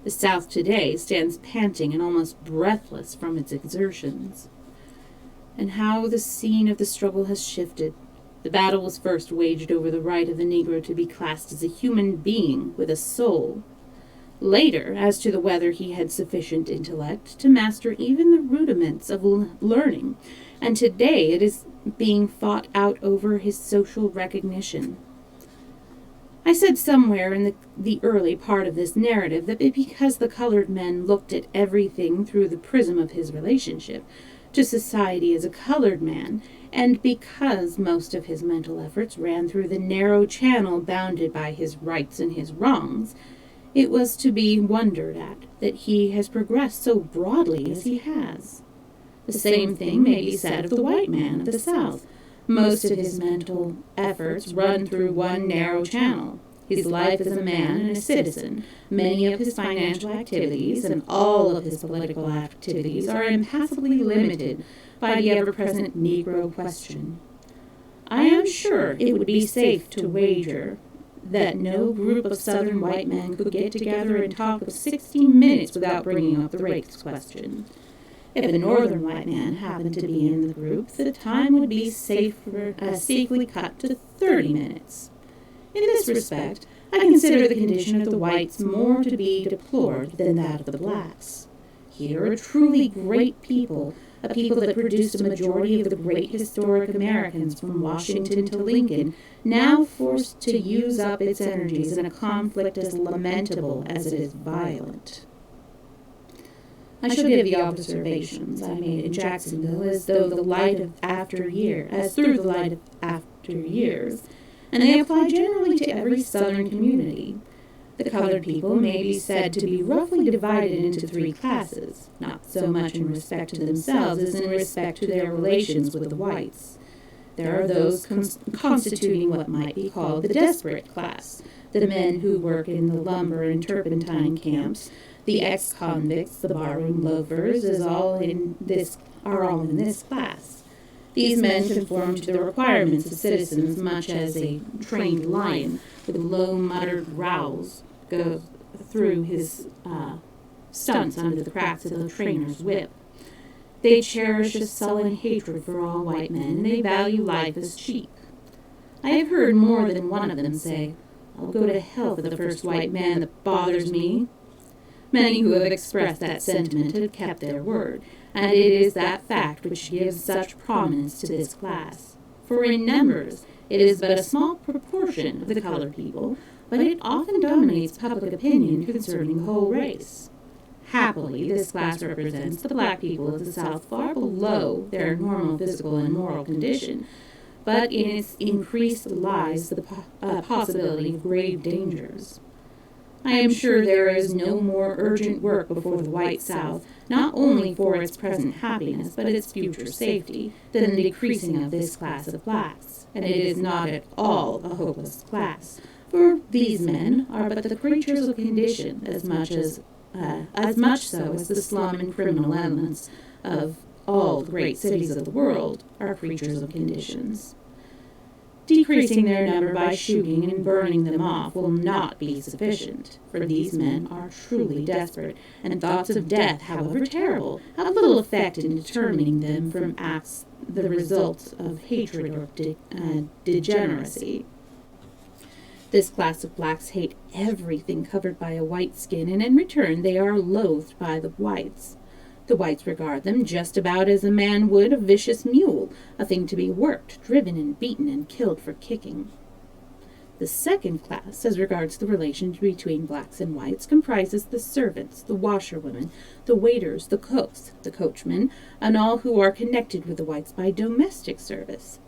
The South today stands panting and almost breathless from its exertions. And how the scene of the struggle has shifted. The battle was first waged over the right of the Negro to be classed as a human being with a soul. Later, as to whether he had sufficient intellect to master even the rudiments of learning, and today it is being fought out over his social recognition. I said somewhere in the early part of this narrative that because the colored men looked at everything through the prism of his relationship to society as a colored man, and because most of his mental efforts ran through the narrow channel bounded by his rights and his wrongs, it was to be wondered at that he has progressed so broadly as he has. The same thing may be said of the white man of the South. Most of his mental efforts run through one narrow channel. His life as a man and a citizen, many of his financial activities, and all of his political activities are impassably limited by the ever-present Negro question. I am sure it would be safe to wager that no group of Southern white men could get together and talk for 60 minutes without bringing up the race question. If a Northern white man happened to be in the group, the time would be safely cut to 30 minutes. In this respect, I consider the condition of the whites more to be deplored than that of the blacks. Here are truly great people, a people that produced a majority of the great historic Americans from Washington to Lincoln, now forced to use up its energies in a conflict as lamentable as it is violent. I shall give the observations I made in Jacksonville as through the light of after years, and they apply generally to every Southern community. The colored people may be said to be roughly divided into three classes, not so much in respect to themselves as in respect to their relations with the whites. There are those constituting what might be called the desperate class, the men who work in the lumber and turpentine camps, the ex-convicts, the barroom loafers, are all in this class. These men conform to the requirements of citizens much as a trained lion with low muttered growls goes through his stunts under the cracks of the trainer's whip. They cherish a sullen hatred for all white men, and they value life as cheap. I have heard more than one of them say, "I'll go to hell for the first white man that bothers me." Many who have expressed that sentiment have kept their word, and it is that fact which gives such prominence to this class. For in numbers, it is but a small proportion of the colored people, but it often dominates public opinion concerning the whole race. Happily, this class represents the black people of the South far below their normal physical and moral condition, but in its increase lies the possibility of grave dangers. I am sure there is no more urgent work before the white South, not only for its present happiness, but its future safety, than the decreasing of this class of blacks. And it is not at all a hopeless class, for these men are but the creatures of condition as much so as the slum and criminal elements of all the great cities of the world are creatures of conditions. Decreasing their number by shooting and burning them off will not be sufficient, for these men are truly desperate, and thoughts of death, however terrible, have little effect in determining them from acts the result of hatred or degeneracy. This class of blacks hate everything covered by a white skin, and in return they are loathed by the whites. The whites regard them just about as a man would a vicious mule, a thing to be worked, driven, and beaten, and killed for kicking. The second class, as regards the relations between blacks and whites, comprises the servants, the washerwomen, the waiters, the cooks, the coachmen, and all who are connected with the whites by domestic service.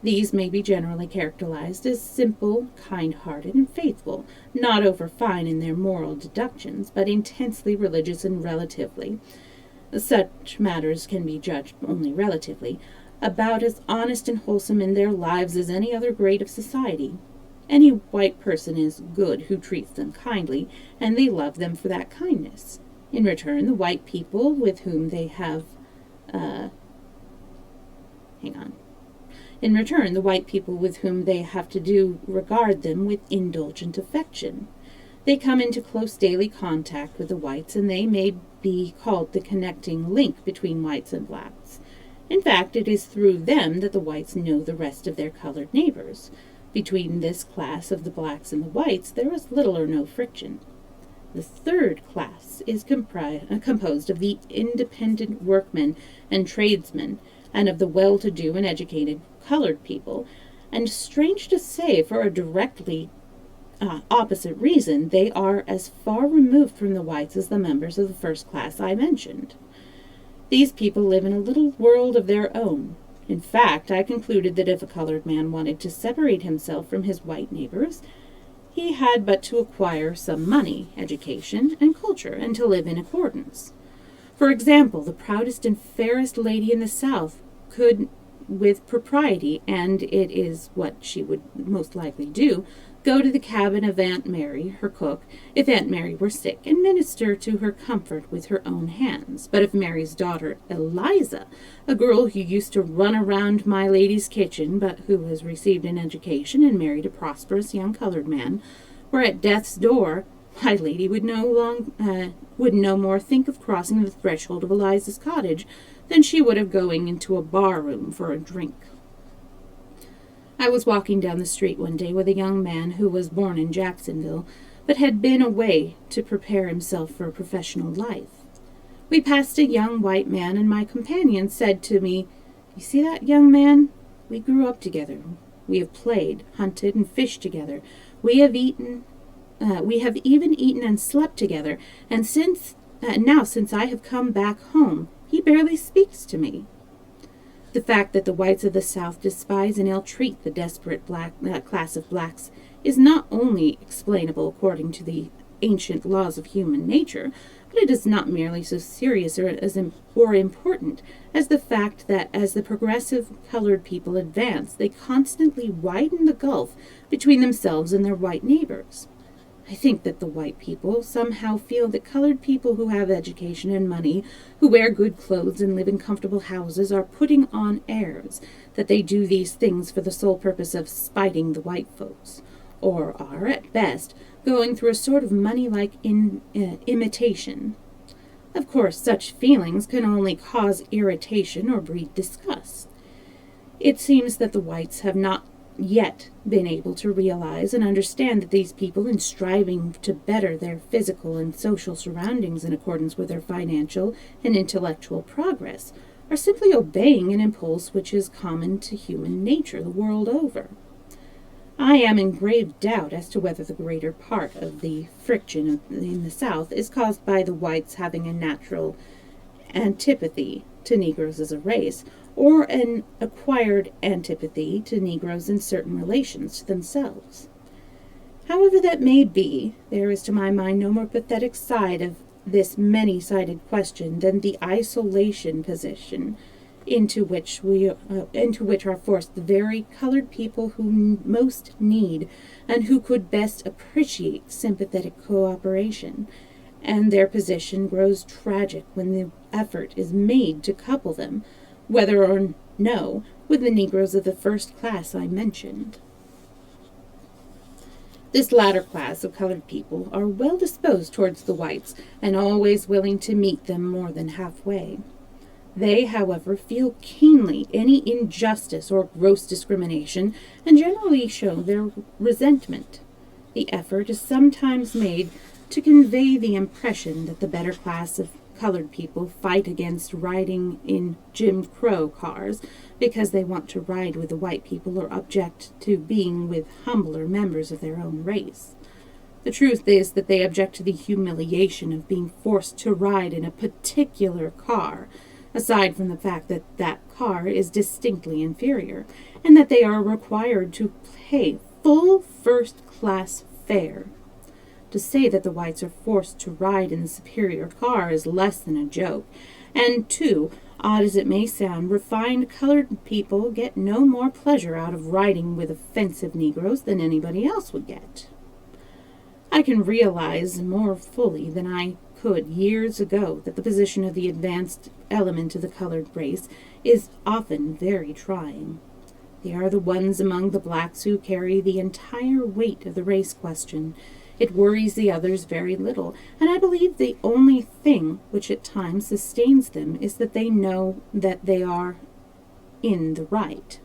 These may be generally characterized as simple, kind-hearted, and faithful, not over-fine in their moral deductions, but intensely religious and relatively such matters can be judged only relatively, about as honest and wholesome in their lives as any other grade of society. Any white person is good who treats them kindly, and they love them for that kindness. In return, the white people with whom they have, In return, the white people with whom they have to do regard them with indulgent affection. They come into close daily contact with the whites, and they may be called the connecting link between whites and blacks. In fact, it is through them that the whites know the rest of their colored neighbors. Between this class of the blacks and the whites, there is little or no friction. The third class is composed of the independent workmen and tradesmen, and of the well-to-do and educated colored people, and strange to say, for a directly opposite reason, they are as far removed from the whites as the members of the first class I mentioned. These people live in a little world of their own. In fact, I concluded that if a colored man wanted to separate himself from his white neighbors, he had but to acquire some money, education, and culture, and to live in accordance. For example, the proudest and fairest lady in the South could, with propriety, and it is what she would most likely do, go to the cabin of Aunt Mary, her cook, if Aunt Mary were sick, and minister to her comfort with her own hands. But if Mary's daughter Eliza, a girl who used to run around my lady's kitchen, but who has received an education and married a prosperous young colored man, were at death's door, my lady would no more think of crossing the threshold of Eliza's cottage than she would of going into a bar-room for a drink. I was walking down the street one day with a young man who was born in Jacksonville, but had been away to prepare himself for a professional life. We passed a young white man, and my companion said to me, "You see that young man? We grew up together. We have played, hunted, and fished together. We have even eaten and slept together, and now since I have come back home, he barely speaks to me." The fact that the whites of the South despise and ill-treat the desperate class of blacks is not only explainable according to the ancient laws of human nature, but it is not merely so serious or important as the fact that as the progressive colored people advance, they constantly widen the gulf between themselves and their white neighbors. I think that the white people somehow feel that colored people who have education and money, who wear good clothes and live in comfortable houses, are putting on airs, that they do these things for the sole purpose of spiting the white folks, or are, at best, going through a sort of money-like imitation. Of course, such feelings can only cause irritation or breed disgust. It seems that the whites have not yet been able to realize and understand that these people, in striving to better their physical and social surroundings in accordance with their financial and intellectual progress, are simply obeying an impulse which is common to human nature the world over. I am in grave doubt as to whether the greater part of the friction in the South is caused by the whites having a natural antipathy to Negroes as a race, or an acquired antipathy to Negroes in certain relations to themselves. However that may be, there is to my mind no more pathetic side of this many-sided question than the isolation position into which are forced the very colored people who most need and who could best appreciate sympathetic cooperation, and their position grows tragic when the effort is made to couple them, whether or no, with the Negroes of the first class I mentioned. This latter class of colored people are well disposed towards the whites, and always willing to meet them more than halfway. They, however, feel keenly any injustice or gross discrimination, and generally show their resentment. The effort is sometimes made to convey the impression that the better class of colored people fight against riding in Jim Crow cars because they want to ride with the white people or object to being with humbler members of their own race. The truth is that they object to the humiliation of being forced to ride in a particular car, aside from the fact that that car is distinctly inferior, and that they are required to pay full first-class fare. To say that the whites are forced to ride in the superior car is less than a joke, And two, odd as it may sound, refined colored people get no more pleasure out of riding with offensive Negroes than anybody else would get. I can realize more fully than I could years ago that the position of the advanced element of the colored race is often very trying. They are the ones among the blacks who carry the entire weight of the race question. It worries the others very little, and I believe the only thing which at times sustains them is that they know that they are in the right.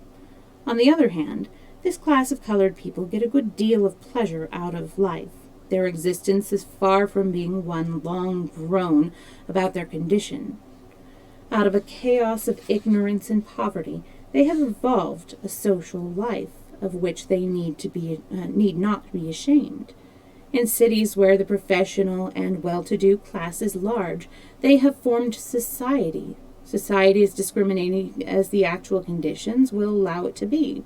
On the other hand, this class of colored people get a good deal of pleasure out of life. Their existence is far from being one long groan about their condition. Out of a chaos of ignorance and poverty, they have evolved a social life of which they need not be ashamed. In cities where the professional and well-to-do class is large, they have formed society. Society as discriminating as the actual conditions will allow it to be.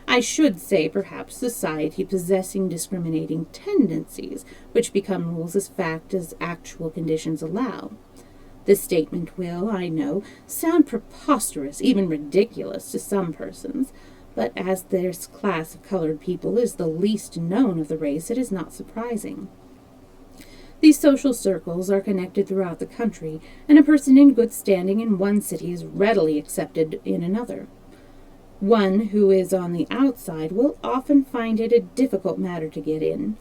I should say, perhaps, society possessing discriminating tendencies, which become rules as fast as actual conditions allow. This statement will, I know, sound preposterous, even ridiculous to some persons, but as this class of colored people is the least known of the race, it is not surprising. These social circles are connected throughout the country, and a person in good standing in one city is readily accepted in another. One who is on the outside will often find it a difficult matter to get in.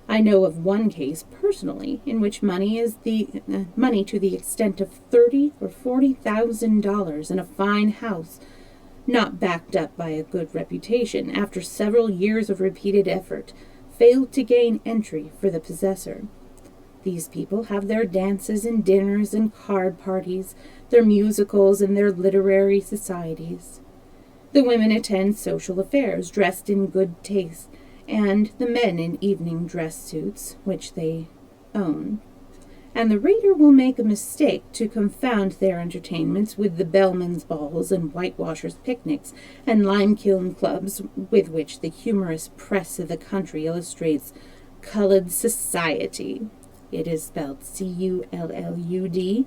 I know of one case personally in which money to the extent of $30,000 or $40,000 in a fine house, not backed up by a good reputation, after several years of repeated effort, failed to gain entry for the possessor. These people have their dances and dinners and card parties, their musicals and their literary societies. The women attend social affairs, dressed in good taste, and the men in evening dress suits, which they own. And the reader will make a mistake to confound their entertainments with the bellman's balls and whitewashers' picnics and limekiln clubs with which the humorous press of the country illustrates colored society. It is spelled Culludsassiety.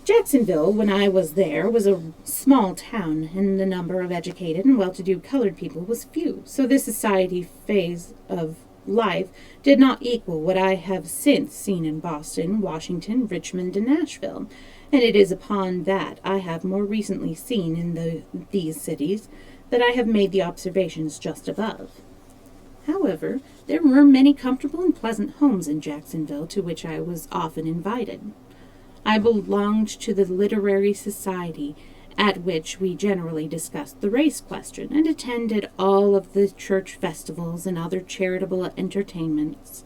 Jacksonville, when I was there, was a small town, and the number of educated and well-to-do colored people was few, so this society phase of life did not equal what I have since seen in Boston, Washington, Richmond, and Nashville, and it is upon that I have more recently seen in these cities that I have made the observations just above. However, there were many comfortable and pleasant homes in Jacksonville to which I was often invited. I belonged to the literary society at which we generally discussed the race question and attended all of the church festivals and other charitable entertainments.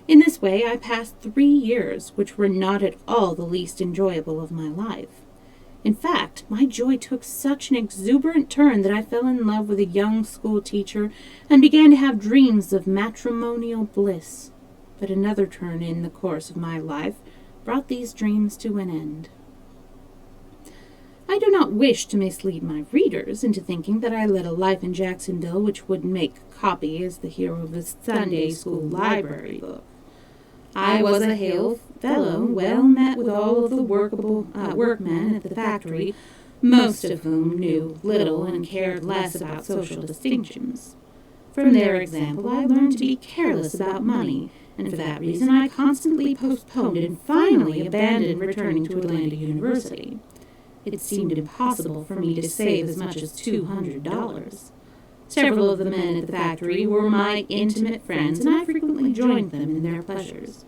In this way I passed 3 years, which were not at all the least enjoyable of my life. In fact, my joy took such an exuberant turn that I fell in love with a young school teacher and began to have dreams of matrimonial bliss. But another turn in the course of my life brought these dreams to an end. I do not wish to mislead my readers into thinking that I led a life in Jacksonville which would make copy as the hero of a Sunday school library book. I was a hail fellow, well met with all of the workmen at the factory, most of whom knew little and cared less about social distinctions. From their example, I learned to be careless about money, and for that reason I constantly postponed and finally abandoned returning to Atlanta University. It seemed impossible for me to save as much as $200. Several of the men at the factory were my intimate friends, and I frequently joined them in their pleasures.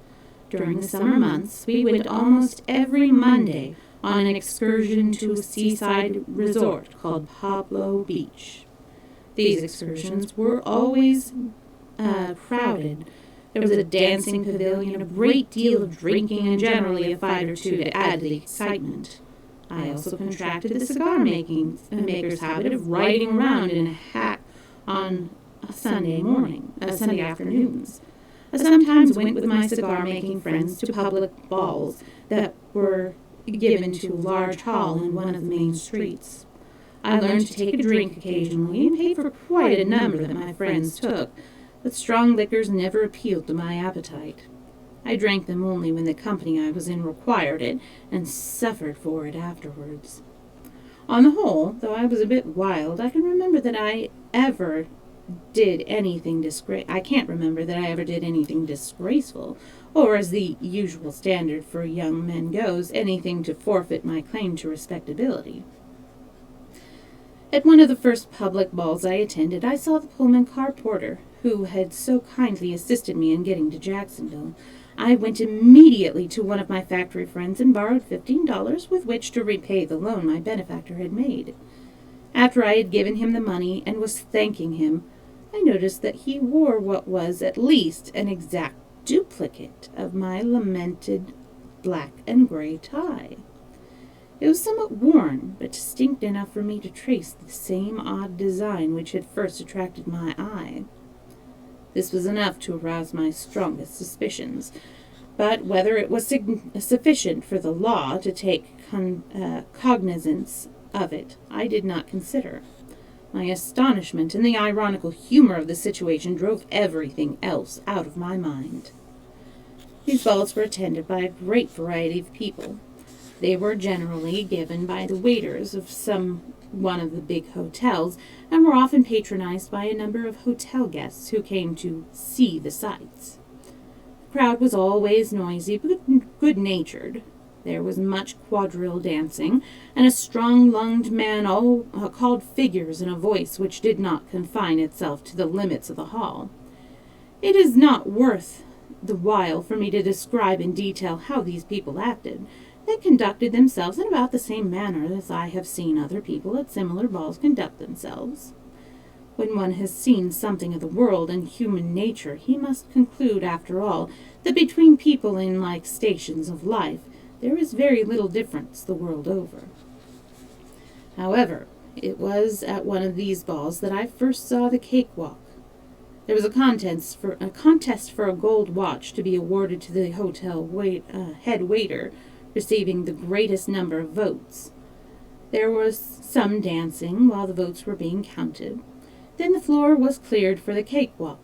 During the summer months, we went almost every Monday on an excursion to a seaside resort called Pablo Beach. These excursions were always crowded. There was a dancing pavilion, a great deal of drinking, and generally a fight or two to add to the excitement. I also contracted the cigar-maker's habit of riding around in a hack on Sunday afternoons. I sometimes went with my cigar-making friends to public balls that were given to a large hall in one of the main streets. I learned to take a drink occasionally and paid for quite a number that my friends took, but strong liquors never appealed to my appetite. I drank them only when the company I was in required it, and suffered for it afterwards. On the whole, though I was a bit wild, I can remember that I ever did anything I can't remember that I ever did anything disgraceful, or, as the usual standard for young men goes, anything to forfeit my claim to respectability. At one of the first public balls I attended, I saw the Pullman car porter, who had so kindly assisted me in getting to Jacksonville. I went immediately to one of my factory friends and borrowed $15 with which to repay the loan my benefactor had made. After I had given him the money and was thanking him, I noticed that he wore what was at least an exact duplicate of my lamented black and gray tie. It was somewhat worn, but distinct enough for me to trace the same odd design which had first attracted my eye. This was enough to arouse my strongest suspicions, but whether it was sufficient for the law to take cognizance of it, I did not consider. My astonishment and the ironical humor of the situation drove everything else out of my mind. These balls were attended by a great variety of people. They were generally given by the waiters of one of the big hotels, and were often patronized by a number of hotel guests who came to see the sights. The crowd was always noisy but good-natured. There was much quadrille dancing, and a strong-lunged man called figures in a voice which did not confine itself to the limits of the hall. It is not worth the while for me to describe in detail how these people acted. They conducted themselves in about the same manner as I have seen other people at similar balls conduct themselves. When one has seen something of the world and human nature, he must conclude, after all, that between people in like stations of life, there is very little difference the world over. However, it was at one of these balls that I first saw the cakewalk. There was a contest for a gold watch to be awarded to the hotel head waiter, receiving the greatest number of votes. There was some dancing while the votes were being counted. Then the floor was cleared for the cakewalk.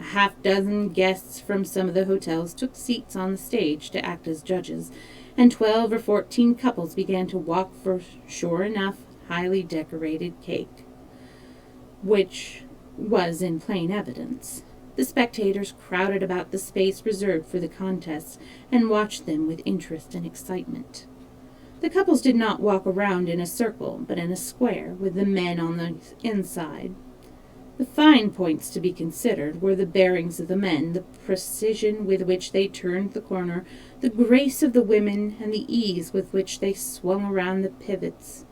A half-dozen guests from some of the hotels took seats on the stage to act as judges, and 12 or 14 couples began to walk for sure enough highly decorated cake, which was in plain evidence. The spectators crowded about the space reserved for the contests and watched them with interest and excitement. The couples did not walk around in a circle, but in a square, with the men on the inside. The fine points to be considered were the bearings of the men, the precision with which they turned the corner, the grace of the women, and the ease with which they swung around the pivots.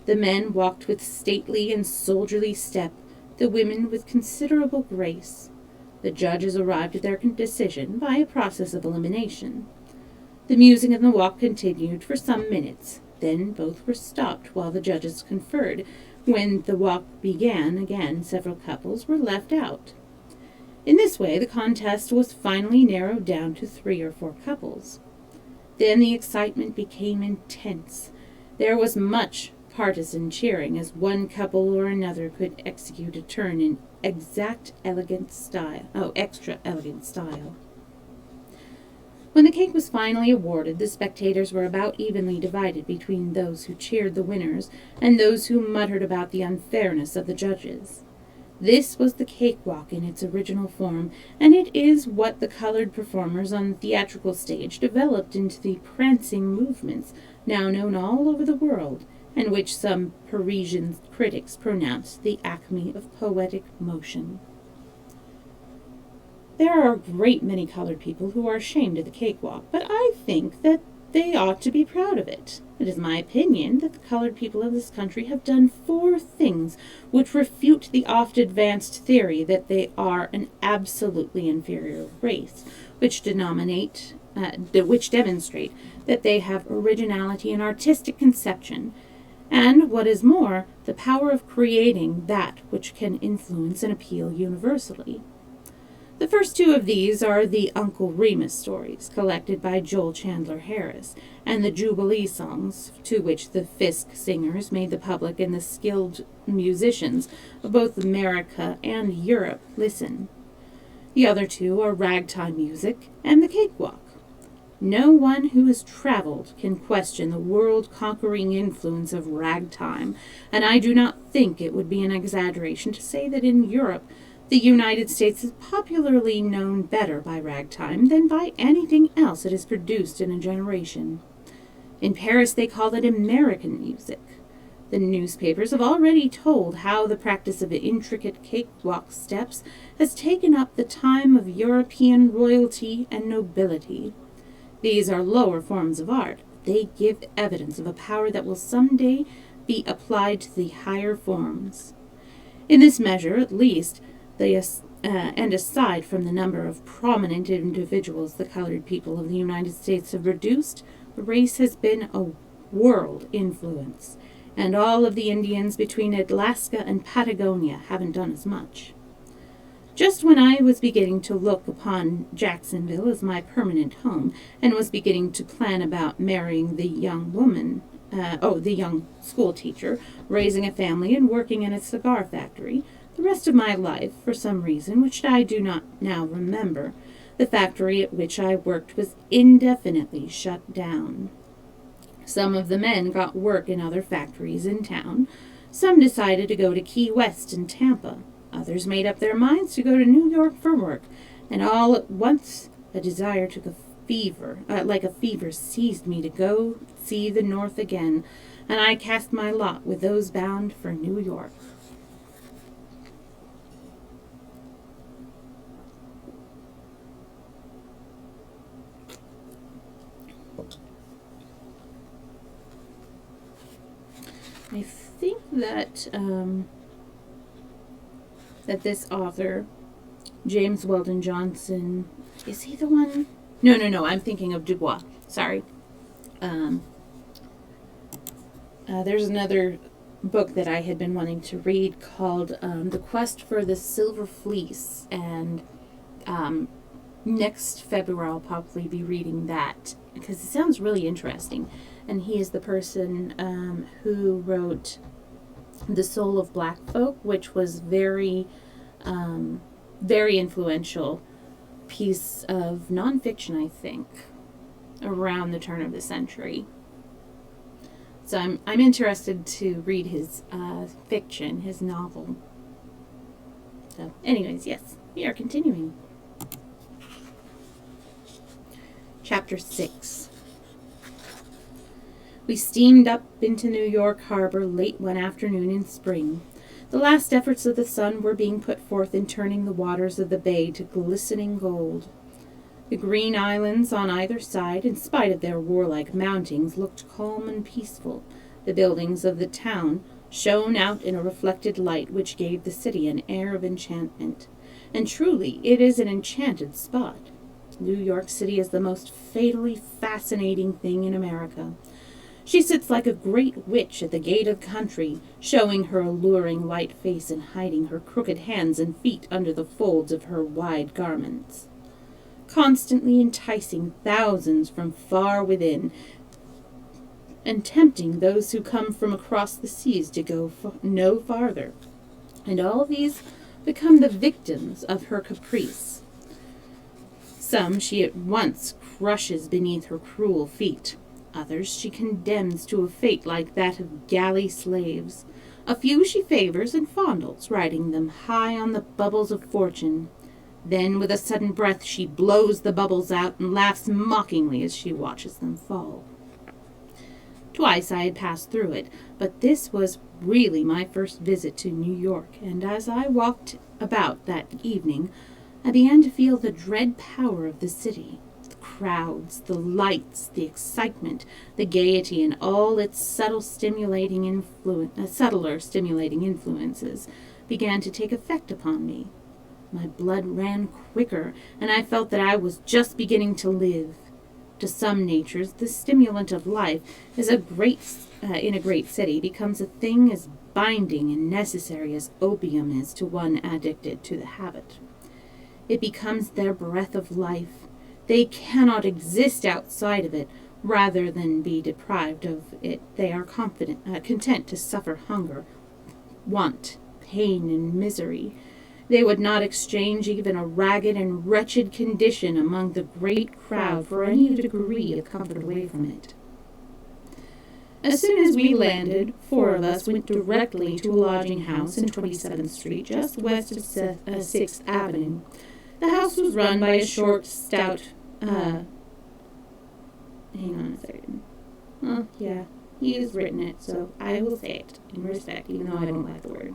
The men walked with stately and soldierly step, the women with considerable grace. The judges arrived at their decision by a process of elimination. The music and the walk continued for some minutes. Then both were stopped while the judges conferred. When the walk began again, several couples were left out. In this way, the contest was finally narrowed down to 3 or 4 couples. Then the excitement became intense. There was much partisan cheering as one couple or another could execute a turn in extra elegant style. When the cake was finally awarded, the spectators were about evenly divided between those who cheered the winners and those who muttered about the unfairness of the judges. This was the cakewalk in its original form, and it is what the colored performers on the theatrical stage developed into the prancing movements now known all over the world, and which some Parisian critics pronounced the acme of poetic motion. There are a great many colored people who are ashamed of the cakewalk, but I think that they ought to be proud of it. It is my opinion that the colored people of this country have done 4 things which refute the oft-advanced theory that they are an absolutely inferior race, which demonstrate that they have originality and artistic conception, and, what is more, the power of creating that which can influence and appeal universally. The first 2 of these are the Uncle Remus stories, collected by Joel Chandler Harris, and the Jubilee songs, to which the Fisk singers made the public and the skilled musicians of both America and Europe listen. The other two are ragtime music and the cakewalk. No one who has traveled can question the world-conquering influence of ragtime, and I do not think it would be an exaggeration to say that in Europe, the United States is popularly known better by ragtime than by anything else it has produced in a generation. In Paris, they call it American music. The newspapers have already told how the practice of intricate cakewalk steps has taken up the time of European royalty and nobility. These are lower forms of art. They give evidence of a power that will someday be applied to the higher forms. In this measure, at least, and aside from the number of prominent individuals the colored people of the United States have produced, the race has been a world influence, and all of the Indians between Alaska and Patagonia haven't done as much. Just when I was beginning to look upon Jacksonville as my permanent home, and was beginning to plan about marrying the young school teacher, raising a family, and working in a cigar factory, the rest of my life, for some reason which I do not now remember, the factory at which I worked was indefinitely shut down. Some of the men got work in other factories in town. Some decided to go to Key West and Tampa. Others made up their minds to go to New York for work, and all at once a desire took like a fever seized me to go see the North again, and I cast my lot with those bound for New York. I think that this author, James Weldon Johnson, is he the one? No, I'm thinking of Dubois. Sorry. There's another book that I had been wanting to read called The Quest for the Silver Fleece, and next February I'll probably be reading that because it sounds really interesting. And he is the person who wrote The Soul of Black Folk, which was very influential piece of nonfiction, I think, around the turn of the century. So I'm interested to read his fiction, his novel. So, anyways, yes, we are continuing. Chapter 6. We steamed up into New York Harbor late one afternoon in spring. The last efforts of the sun were being put forth in turning the waters of the bay to glistening gold. The green islands on either side, in spite of their warlike mountings, looked calm and peaceful. The buildings of the town shone out in a reflected light which gave the city an air of enchantment. And truly, it is an enchanted spot. New York City is the most fatally fascinating thing in America. She sits like a great witch at the gate of the country, showing her alluring white face and hiding her crooked hands and feet under the folds of her wide garments, constantly enticing thousands from far within, and tempting those who come from across the seas to go no farther. And all these become the victims of her caprice. Some she at once crushes beneath her cruel feet. Others she condemns to a fate like that of galley slaves. A few she favors and fondles, riding them high on the bubbles of fortune. Then, with a sudden breath, she blows the bubbles out and laughs mockingly as she watches them fall. Twice I had passed through it, but this was really my first visit to New York, and as I walked about that evening, I began to feel the dread power of the city. Crowds, the lights, the excitement, the gaiety, and all its subtler stimulating influences began to take effect upon me. My blood ran quicker, and I felt that I was just beginning to live. To some natures, the stimulant of life in a great city becomes a thing as binding and necessary as opium is to one addicted to the habit. It becomes their breath of life. They cannot exist outside of it. Rather than be deprived of it, they are content to suffer hunger, want, pain, and misery, They would not exchange even a ragged and wretched condition among the great crowd for any degree of comfort away from it. As soon as we landed, 4 of us went directly to a lodging house in 27th Street, just west of 6th Avenue. The house was run by a short, stout, hang on a second. Yeah, he has written it, so I will say it in respect, even though I don't like the word.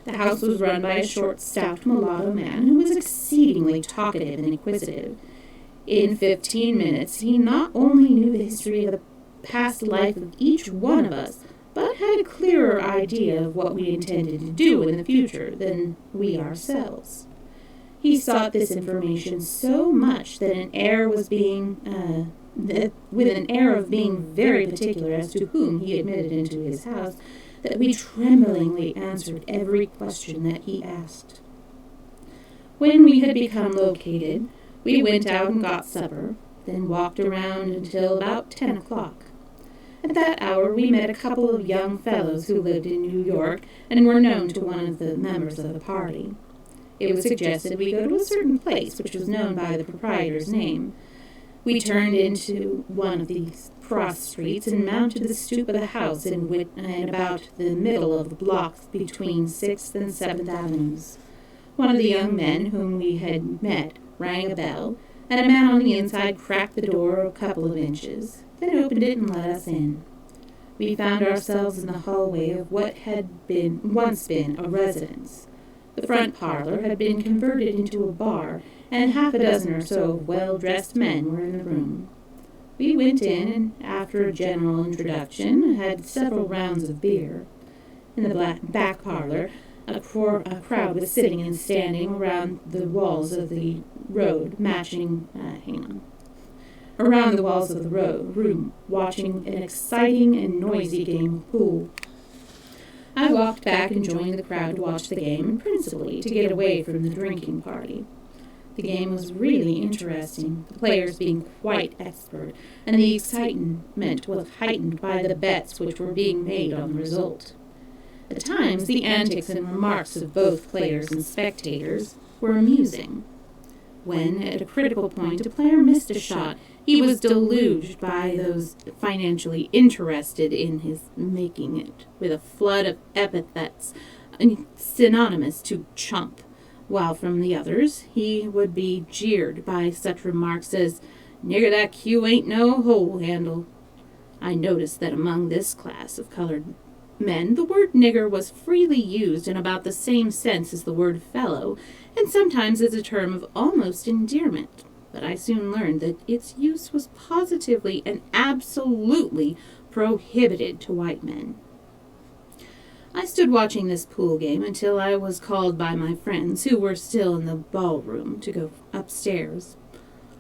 The house was run by a short, stout mulatto man who was exceedingly talkative and inquisitive. In 15 minutes, he not only knew the history of the past life of each one of us, but had a clearer idea of what we intended to do in the future than we ourselves. He sought this information so much that with an air of being very particular as to whom he admitted into his house, that we tremblingly answered every question that he asked. When we had become located, we went out and got supper, then walked around until about 10 o'clock. At that hour we met a couple of young fellows who lived in New York and were known to one of the members of the party. It was suggested we go to a certain place which was known by the proprietor's name. We turned into one of these cross streets and mounted the stoop of the house in about the middle of the block between 6th and 7th Avenues. One of the young men whom we had met rang a bell, and a man on the inside cracked the door a couple of inches, then opened it and let us in. We found ourselves in the hallway of what had once been a residence. The front parlor had been converted into a bar, and half a dozen or so of well-dressed men were in the room. We went in, and after a general introduction, had several rounds of beer. In the back parlor, a crowd was sitting and standing around the walls of the road, around the walls of the room, watching an exciting and noisy game of pool. I walked back and joined the crowd to watch the game, and principally to get away from the drinking party. The game was really interesting, the players being quite expert, and the excitement was heightened by the bets which were being made on the result. At times, the antics and remarks of both players and spectators were amusing. When, at a critical point, a player missed a shot, he was deluged by those financially interested in his making it with a flood of epithets synonymous to chump, while from the others he would be jeered by such remarks as, "Nigger, that cue ain't no hole handle." I noticed that among this class of colored men the word nigger was freely used in about the same sense as the word fellow, and sometimes as a term of almost endearment, but I soon learned that its use was positively and absolutely prohibited to white men. I stood watching this pool game until I was called by my friends, who were still in the ballroom, to go upstairs.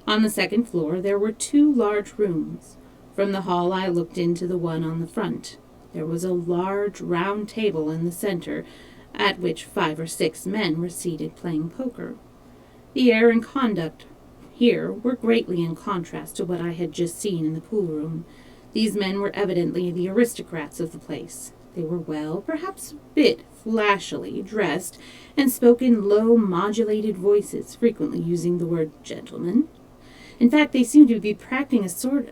On the second floor there were 2 large rooms. From the hall I looked into the one on the front. There was a large round table in the center, at which 5 or 6 men were seated playing poker. The air and conduct here were greatly in contrast to what I had just seen in the pool room. These men were evidently the aristocrats of the place. They were well, perhaps a bit flashily dressed, and spoke in low, modulated voices, frequently using the word gentleman. In fact, they seemed to be practicing a sort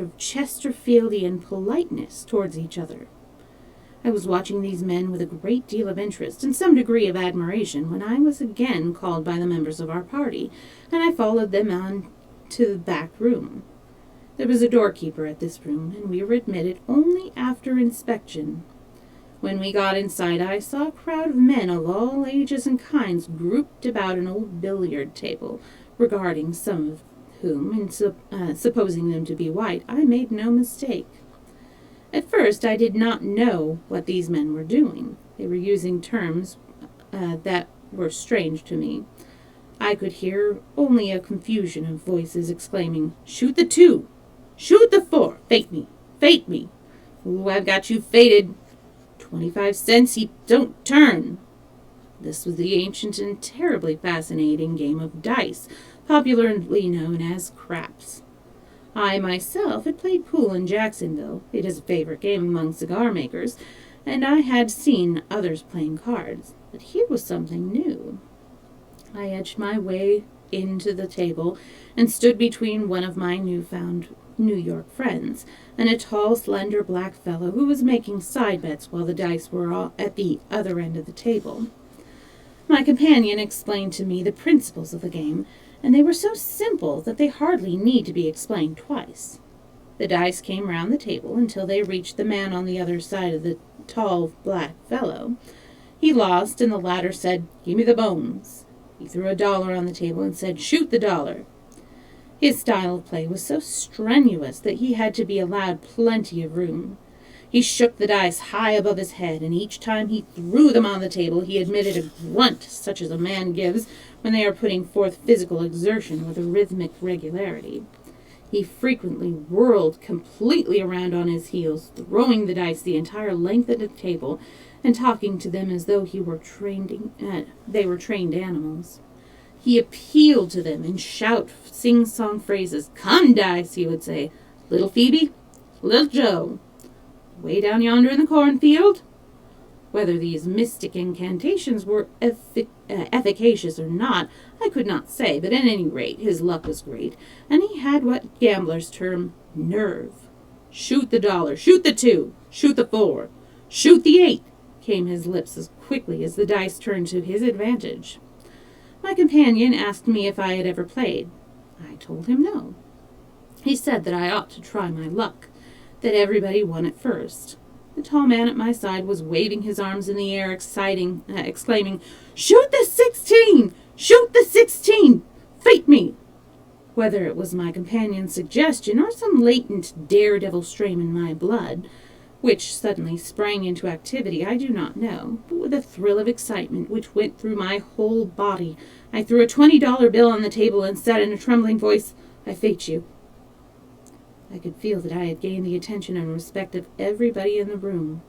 of Chesterfieldian politeness towards each other. I was watching these men with a great deal of interest and some degree of admiration when I was again called by the members of our party, and I followed them on to the back room. There was a doorkeeper at this room, and we were admitted only after inspection. When we got inside, I saw a crowd of men of all ages and kinds grouped about an old billiard table, regarding some of whom, and supposing them to be white, I made no mistake. At first I did not know what these men were doing. They were using terms that were strange to me. I could hear only a confusion of voices exclaiming, "Shoot the 2! Shoot the 4! Fate me! Fate me! Ooh, I've got you fated! 25 cents, he don't turn!" This was the ancient and terribly fascinating game of dice, popularly known as craps. I myself had played pool in Jacksonville. It is a favorite game among cigar makers, and I had seen others playing cards, but here was something new. I edged my way into the table and stood between one of my newfound New York friends and a tall, slender black fellow who was making side bets while the dice were all at the other end of the table. My companion explained to me the principles of the game, and they were so simple that they hardly need to be explained twice. The dice came round the table until they reached the man on the other side of the tall black fellow. He lost, and the latter said, "Give me the bones." He threw $1 on the table and said, "Shoot the dollar." His style of play was so strenuous that he had to be allowed plenty of room. He shook the dice high above his head, and each time he threw them on the table he emitted a grunt such as a man gives when they are putting forth physical exertion with a rhythmic regularity. He frequently whirled completely around on his heels, throwing the dice the entire length of the table and talking to them as though they were trained animals. He appealed to them and shouted sing-song phrases. "Come, dice," he would say. "Little Phoebe, little Joe, way down yonder in the cornfield." Whether these mystic incantations were efficacious or not, I could not say, but at any rate his luck was great, and he had what gamblers term nerve. "Shoot the dollar, shoot the 2, shoot the 4, shoot the 8, came his lips as quickly as the dice turned to his advantage. My companion asked me if I had ever played. I told him no. He said that I ought to try my luck, that everybody won at first. The tall man at my side was waving his arms in the air, exclaiming, "Shoot the 16! Shoot the 16! Fate me!" Whether it was my companion's suggestion or some latent daredevil strain in my blood, which suddenly sprang into activity, I do not know, but with a thrill of excitement which went through my whole body, I threw a $20 bill on the table and said in a trembling voice, "I fate you." I could feel that I had gained the attention and respect of everybody in the room.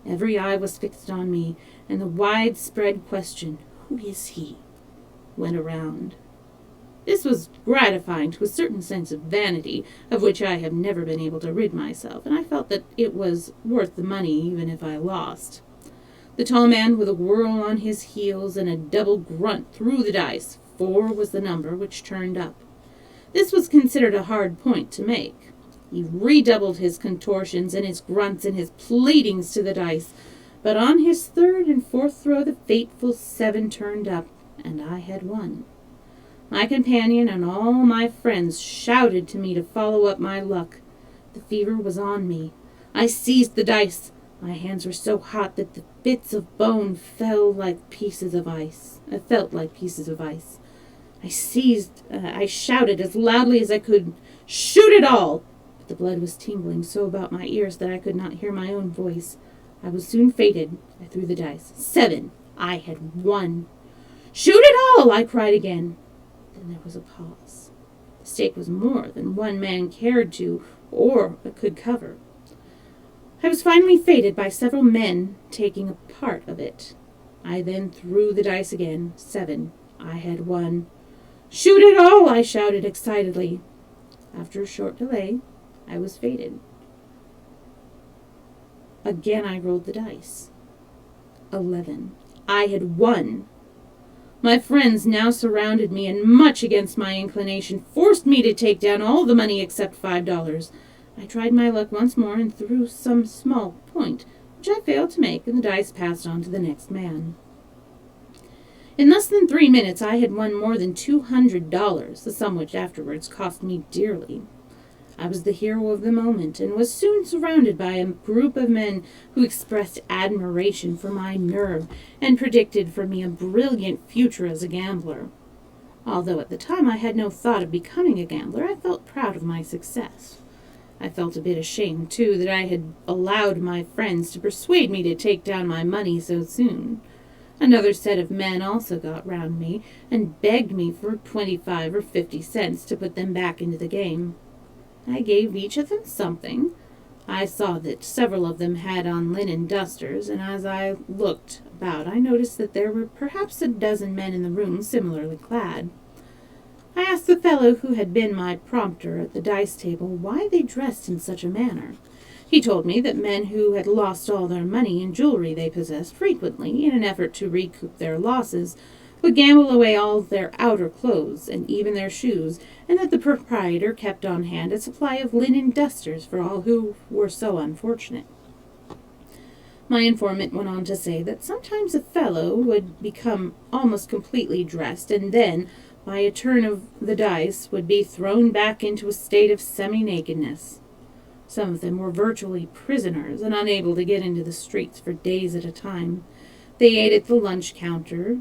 Every eye was fixed on me, and the widespread question, "Who is he?" went around. This was gratifying to a certain sense of vanity, of which I have never been able to rid myself, and I felt that it was worth the money even if I lost. The tall man, with a whirl on his heels and a double grunt, threw the dice. 4 was the number which turned up. This was considered a hard point to make. He redoubled his contortions and his grunts and his pleadings to the dice, but on his third and fourth throw the fateful 7 turned up, and I had won. My companion and all my friends shouted to me to follow up my luck. The fever was on me. I seized the dice. My hands were so hot that the bits of bone felt like pieces of ice. I shouted as loudly as I could, "Shoot it all!" But the blood was tingling so about my ears that I could not hear my own voice. I was soon fated. I threw the dice. 7. I had won. "Shoot it all!" I cried again. Then there was a pause. The stake was more than one man cared to or could cover. I was finally fated by several men taking a part of it. I then threw the dice again. 7. I had won. "Shoot it all!" I shouted excitedly. After a short delay, I was fated. Again I rolled the dice. 11. I had won. My friends now surrounded me, and much against my inclination, forced me to take down all the money except $5. I tried my luck once more and threw some small point, which I failed to make, and the dice passed on to the next man. In less than 3 minutes I had won more than $200, the sum which afterwards cost me dearly. I was the hero of the moment, and was soon surrounded by a group of men who expressed admiration for my nerve and predicted for me a brilliant future as a gambler. Although at the time I had no thought of becoming a gambler, I felt proud of my success. I felt a bit ashamed, too, that I had allowed my friends to persuade me to take down my money so soon. Another set of men also got round me and begged me for 25 or 50 cents to put them back into the game. I gave each of them something. I saw that several of them had on linen dusters, and as I looked about I noticed that there were perhaps a dozen men in the room similarly clad. I asked the fellow who had been my prompter at the dice table why they dressed in such a manner. He told me that men who had lost all their money and jewelry they possessed frequently, in an effort to recoup their losses, would gamble away all their outer clothes and even their shoes, and that the proprietor kept on hand a supply of linen dusters for all who were so unfortunate. My informant went on to say that sometimes a fellow would become almost completely dressed, and then, by a turn of the dice, would be thrown back into a state of semi-nakedness. Some of them were virtually prisoners and unable to get into the streets for days at a time. They ate at the lunch counter,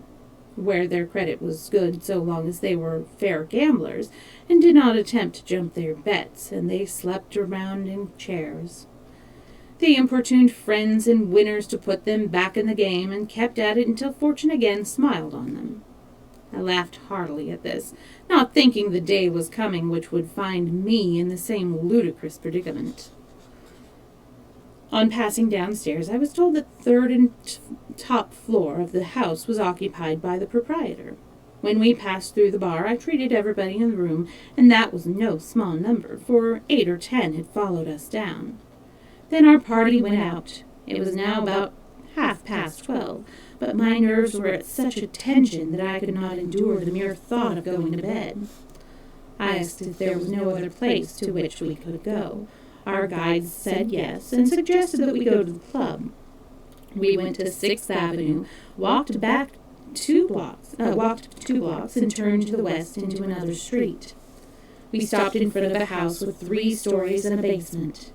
where their credit was good so long as they were fair gamblers, and did not attempt to jump their bets, and they slept around in chairs. They importuned friends and winners to put them back in the game, and kept at it until fortune again smiled on them. I laughed heartily at this, not thinking the day was coming which would find me in the same ludicrous predicament. On passing downstairs, I was told that the third and top floor of the house was occupied by the proprietor. When we passed through the bar, I treated everybody in the room, and that was no small number, for 8 or 10 had followed us down. Then our party went out. It was now about 12:30, but my nerves were at such a tension that I could not endure the mere thought of going to bed. I asked if there was no other place to which we could go. Our guides said yes, and suggested that we go to the club. We went to 6th Avenue, walked 2 blocks, and turned to the west into another street. We stopped in front of a house with 3 stories and a basement.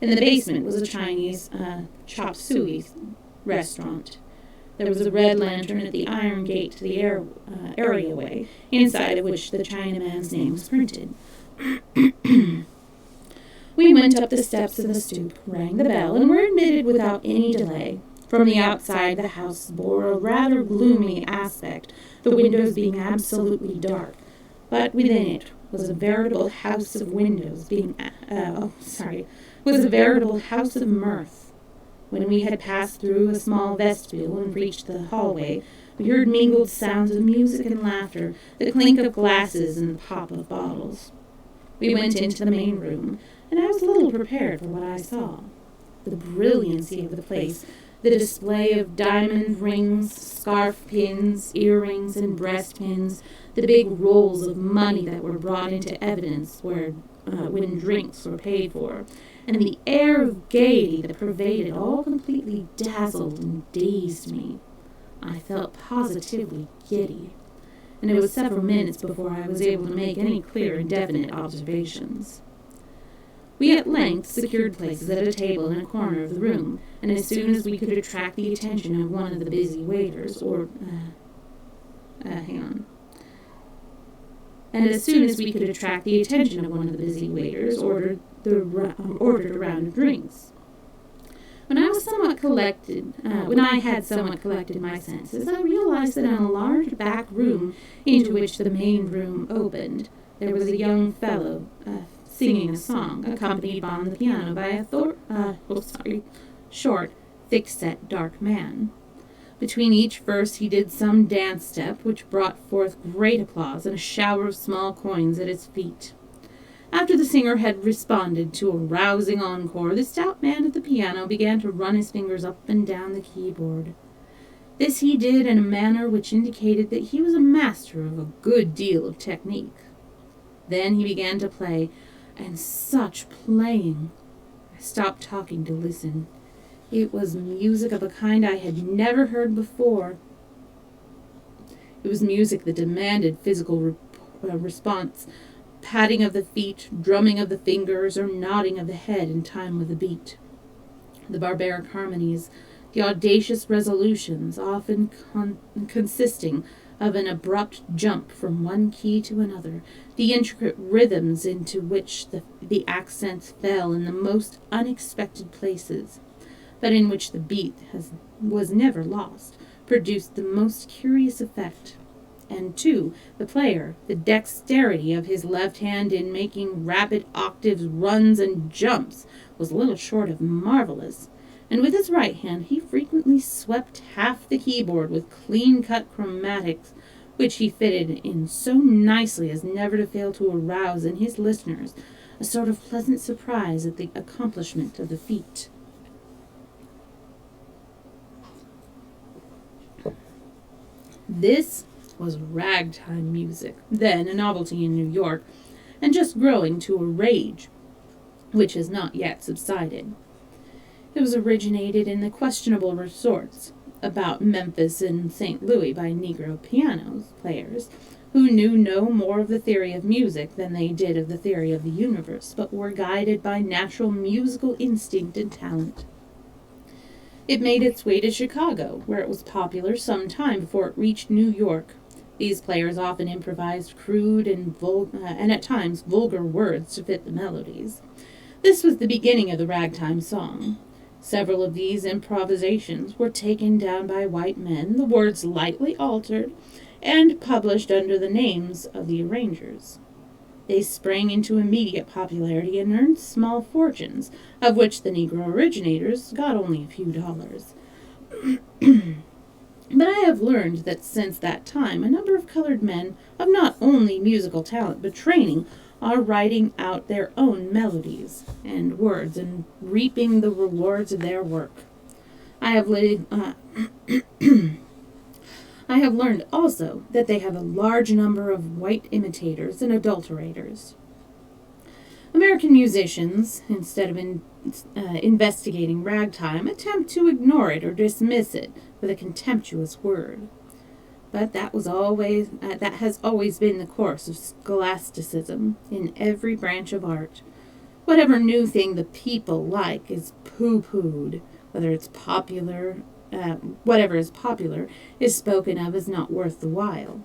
In the basement was a Chinese chop suey restaurant. There was a red lantern at the iron gate to the areaway, inside of which the Chinaman's name was printed. We went up the steps of the stoop, rang the bell, and were admitted without any delay. From the outside, the house bore a rather gloomy aspect, the windows being absolutely dark, but within it was a veritable house of mirth. When we had passed through a small vestibule and reached the hallway, we heard mingled sounds of music and laughter, the clink of glasses and the pop of bottles. We went into the main room, and I was little prepared for what I saw. The brilliancy of the place, the display of diamond rings, scarf pins, earrings, and breast pins, the big rolls of money that were brought into evidence when drinks were paid for, and the air of gaiety that pervaded all completely dazzled and dazed me. I felt positively giddy, and it was several minutes before I was able to make any clear and definite observations. We at length secured places at a table in a corner of the room, and as soon as we could attract the attention of one of the busy waiters, ordered a round of drinks. When I had somewhat collected my senses, I realized that in a large back room into which the main room opened, there was a young fellow singing a song, accompanied on the piano by a short, thick-set, dark man. Between each verse he did some dance step which brought forth great applause and a shower of small coins at his feet. After the singer had responded to a rousing encore, the stout man at the piano began to run his fingers up and down the keyboard. This he did in a manner which indicated that he was a master of a good deal of technique. Then he began to play, and such playing! I stopped talking to listen. It was music of a kind I had never heard before. It was music that demanded physical response, patting of the feet, drumming of the fingers, or nodding of the head in time with the beat. The barbaric harmonies, the audacious resolutions, often consisting of an abrupt jump from one key to another, the intricate rhythms into which the accents fell in the most unexpected places, but in which the beat was never lost, produced the most curious effect. And, too, the player, the dexterity of his left hand in making rapid octaves, runs, and jumps was little short of marvelous, and with his right hand he frequently swept half the keyboard with clean-cut chromatics, which he fitted in so nicely as never to fail to arouse in his listeners a sort of pleasant surprise at the accomplishment of the feat. This was ragtime music, then a novelty in New York, and just growing to a rage, which has not yet subsided. It was originated in the questionable resorts about Memphis and St. Louis by Negro piano players who knew no more of the theory of music than they did of the theory of the universe, but were guided by natural musical instinct and talent. It made its way to Chicago, where it was popular some time before it reached New York. These players often improvised crude and at times vulgar words to fit the melodies. This was the beginning of the ragtime song. Several of these improvisations were taken down by white men, the words lightly altered, and published under the names of the arrangers. They sprang into immediate popularity and earned small fortunes, of which the Negro originators got only a few dollars. But I have learned that since that time a number of colored men of not only musical talent but training are writing out their own melodies and words and reaping the rewards of their work. I have learned also that they have a large number of white imitators and adulterators. American musicians, instead of investigating ragtime, attempt to ignore it or dismiss it with a contemptuous word. But that has always been the course of scholasticism in every branch of art. Whatever new thing the people like is pooh-poohed. Whatever is popular is spoken of as not worth the while.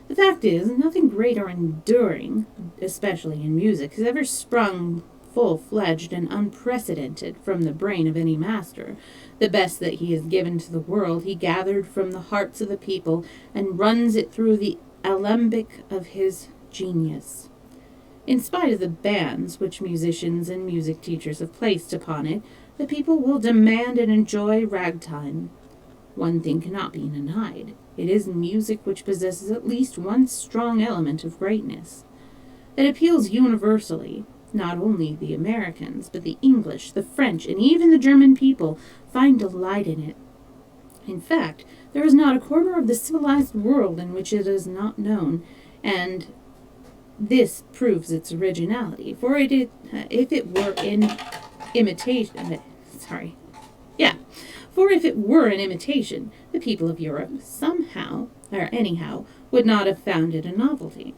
The fact is, nothing great or enduring, especially in music, has ever sprung full-fledged and unprecedented from the brain of any master. The best that he has given to the world he gathered from the hearts of the people and runs it through the alembic of his genius. In spite of the bans which musicians and music teachers have placed upon it, the people will demand and enjoy ragtime. One thing cannot be denied. It is music which possesses at least one strong element of greatness. It appeals universally. Not only the Americans, but the English, the French, and even the German people find delight in it. In fact, there is not a corner of the civilized world in which it is not known, and this proves its originality. For if it were an imitation, the people of Europe somehow, or anyhow, would not have found it a novelty.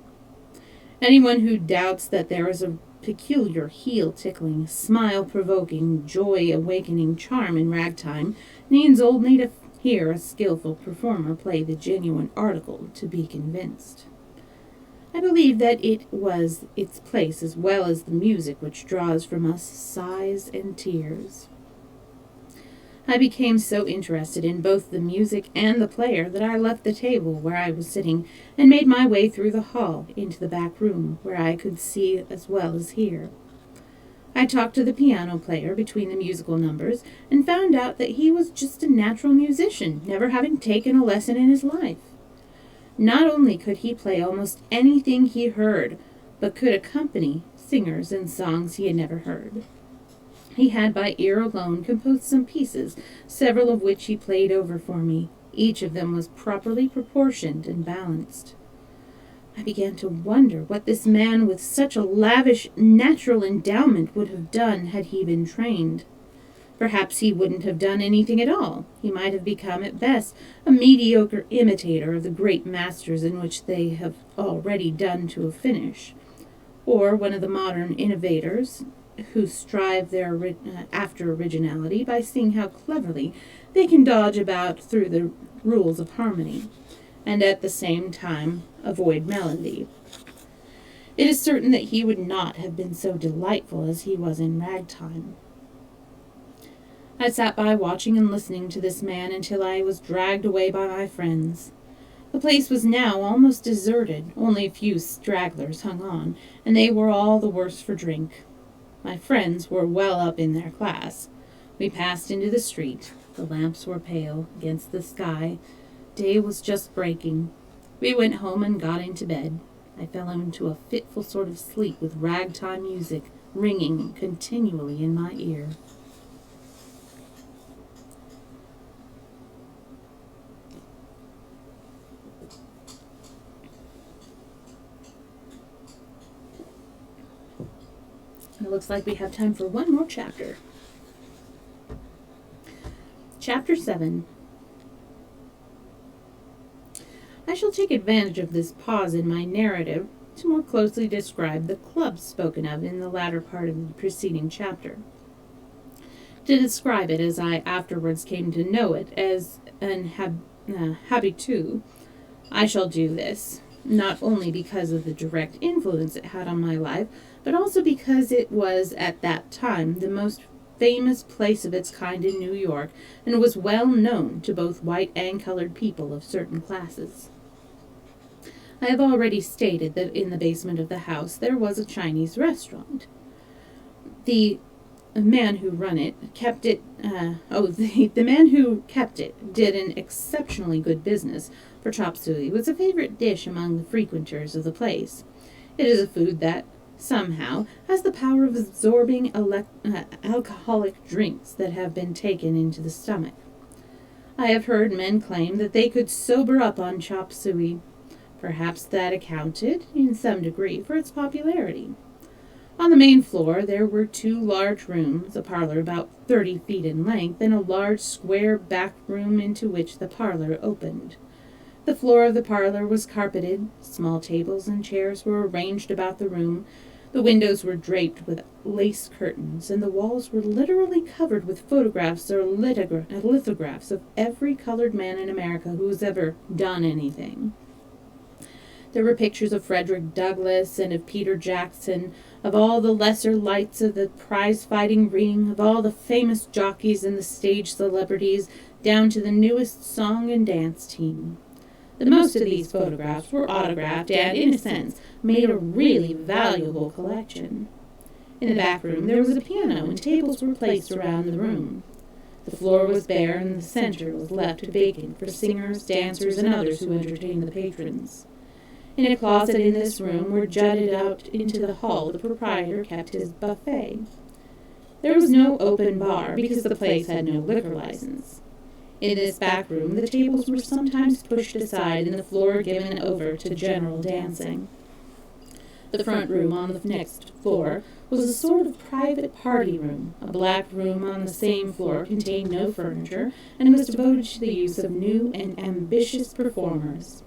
Anyone who doubts that there is a peculiar heel-tickling, smile-provoking, joy-awakening charm in ragtime needs only to hear a skillful performer play the genuine article to be convinced. I believe that it was its place as well as the music which draws from us sighs and tears. I became so interested in both the music and the player that I left the table where I was sitting and made my way through the hall into the back room where I could see as well as hear. I talked to the piano player between the musical numbers and found out that he was just a natural musician, never having taken a lesson in his life. Not only could he play almost anything he heard, but could accompany singers in songs he had never heard. He had by ear alone composed some pieces, several of which he played over for me. Each of them was properly proportioned and balanced. I began to wonder what this man with such a lavish natural endowment would have done had he been trained. Perhaps he wouldn't have done anything at all. He might have become, at best, a mediocre imitator of the great masters in which they have already done to a finish, or one of the modern innovators who strive after originality by seeing how cleverly they can dodge about through the rules of harmony, and at the same time avoid melody. It is certain that he would not have been so delightful as he was in ragtime. I sat by watching and listening to this man until I was dragged away by my friends. The place was now almost deserted, only a few stragglers hung on, and they were all the worse for drink. My friends were well up in their class. We passed into the street. The lamps were pale against the sky. Day was just breaking. We went home and got into bed. I fell into a fitful sort of sleep with ragtime music ringing continually in my ear. It looks like we have time for one more chapter. Chapter 7. I shall take advantage of this pause in my narrative to more closely describe the club spoken of in the latter part of the preceding chapter. To describe it as I afterwards came to know it as an habitu, I shall do this, not only because of the direct influence it had on my life, but also because it was at that time the most famous place of its kind in New York, and was well known to both white and colored people of certain classes. I have already stated that in the basement of the house there was a Chinese restaurant. The man who kept it did an exceptionally good business, for chop suey was a favorite dish among the frequenters of the place. It is a food that, somehow, has the power of absorbing alcoholic drinks that have been taken into the stomach. I have heard men claim that they could sober up on chop suey. Perhaps that accounted, in some degree, for its popularity. On the main floor there were 2 large rooms, a parlor about 30 feet in length, and a large square back room into which the parlor opened. The floor of the parlor was carpeted, small tables and chairs were arranged about the room, the windows were draped with lace curtains, and the walls were literally covered with photographs or lithographs of every colored man in America who has ever done anything. There were pictures of Frederick Douglass and of Peter Jackson, of all the lesser lights of the prize-fighting ring, of all the famous jockeys and the stage celebrities, down to the newest song and dance team. The most of these photographs were autographed and, in a sense, made a really valuable collection. In the back room there was a piano, and tables were placed around the room. The floor was bare, and the center was left vacant for singers, dancers, and others who entertained the patrons. In a closet in this room, where jutted out into the hall, the proprietor kept his buffet. There was no open bar, because the place had no liquor license. In this back room, the tables were sometimes pushed aside and the floor given over to general dancing. The front room on the next floor was a sort of private party room. A black room on the same floor contained no furniture, and was devoted to the use of new and ambitious performers.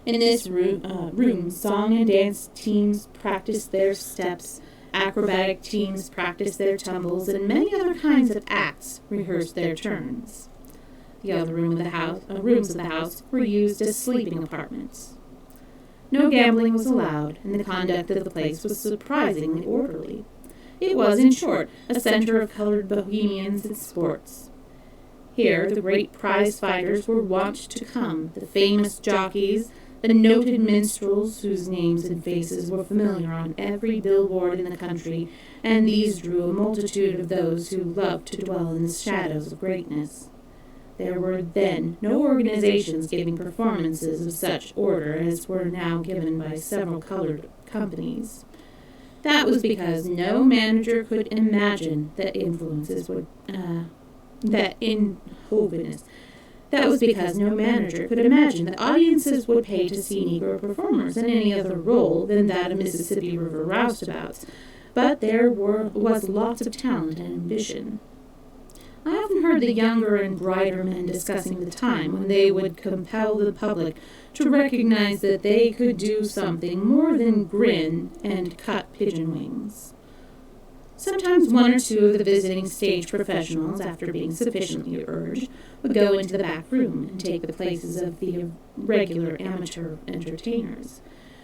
In this room, song and dance teams practiced their steps, acrobatic teams practiced their tumbles, and many other kinds of acts rehearsed their turns. The other rooms of the house were used as sleeping apartments. No gambling was allowed, and the conduct of the place was surprisingly orderly. It was, in short, a center of colored bohemians and sports. Here the great prize fighters were wont to come, the famous jockeys, the noted minstrels whose names and faces were familiar on every billboard in the country, and these drew a multitude of those who loved to dwell in the shadows of greatness. There were then no organizations giving performances of such order as were now given by several colored companies. That was because no manager could imagine that audiences would pay to see Negro performers in any other role than that of Mississippi River roustabouts, but there was lots of talent and ambition. I often heard the younger and brighter men discussing the time when they would compel the public to recognize that they could do something more than grin and cut pigeon wings. Sometimes one or two of the visiting stage professionals, after being sufficiently urged, would go into the back room and take the places of the regular amateur entertainers.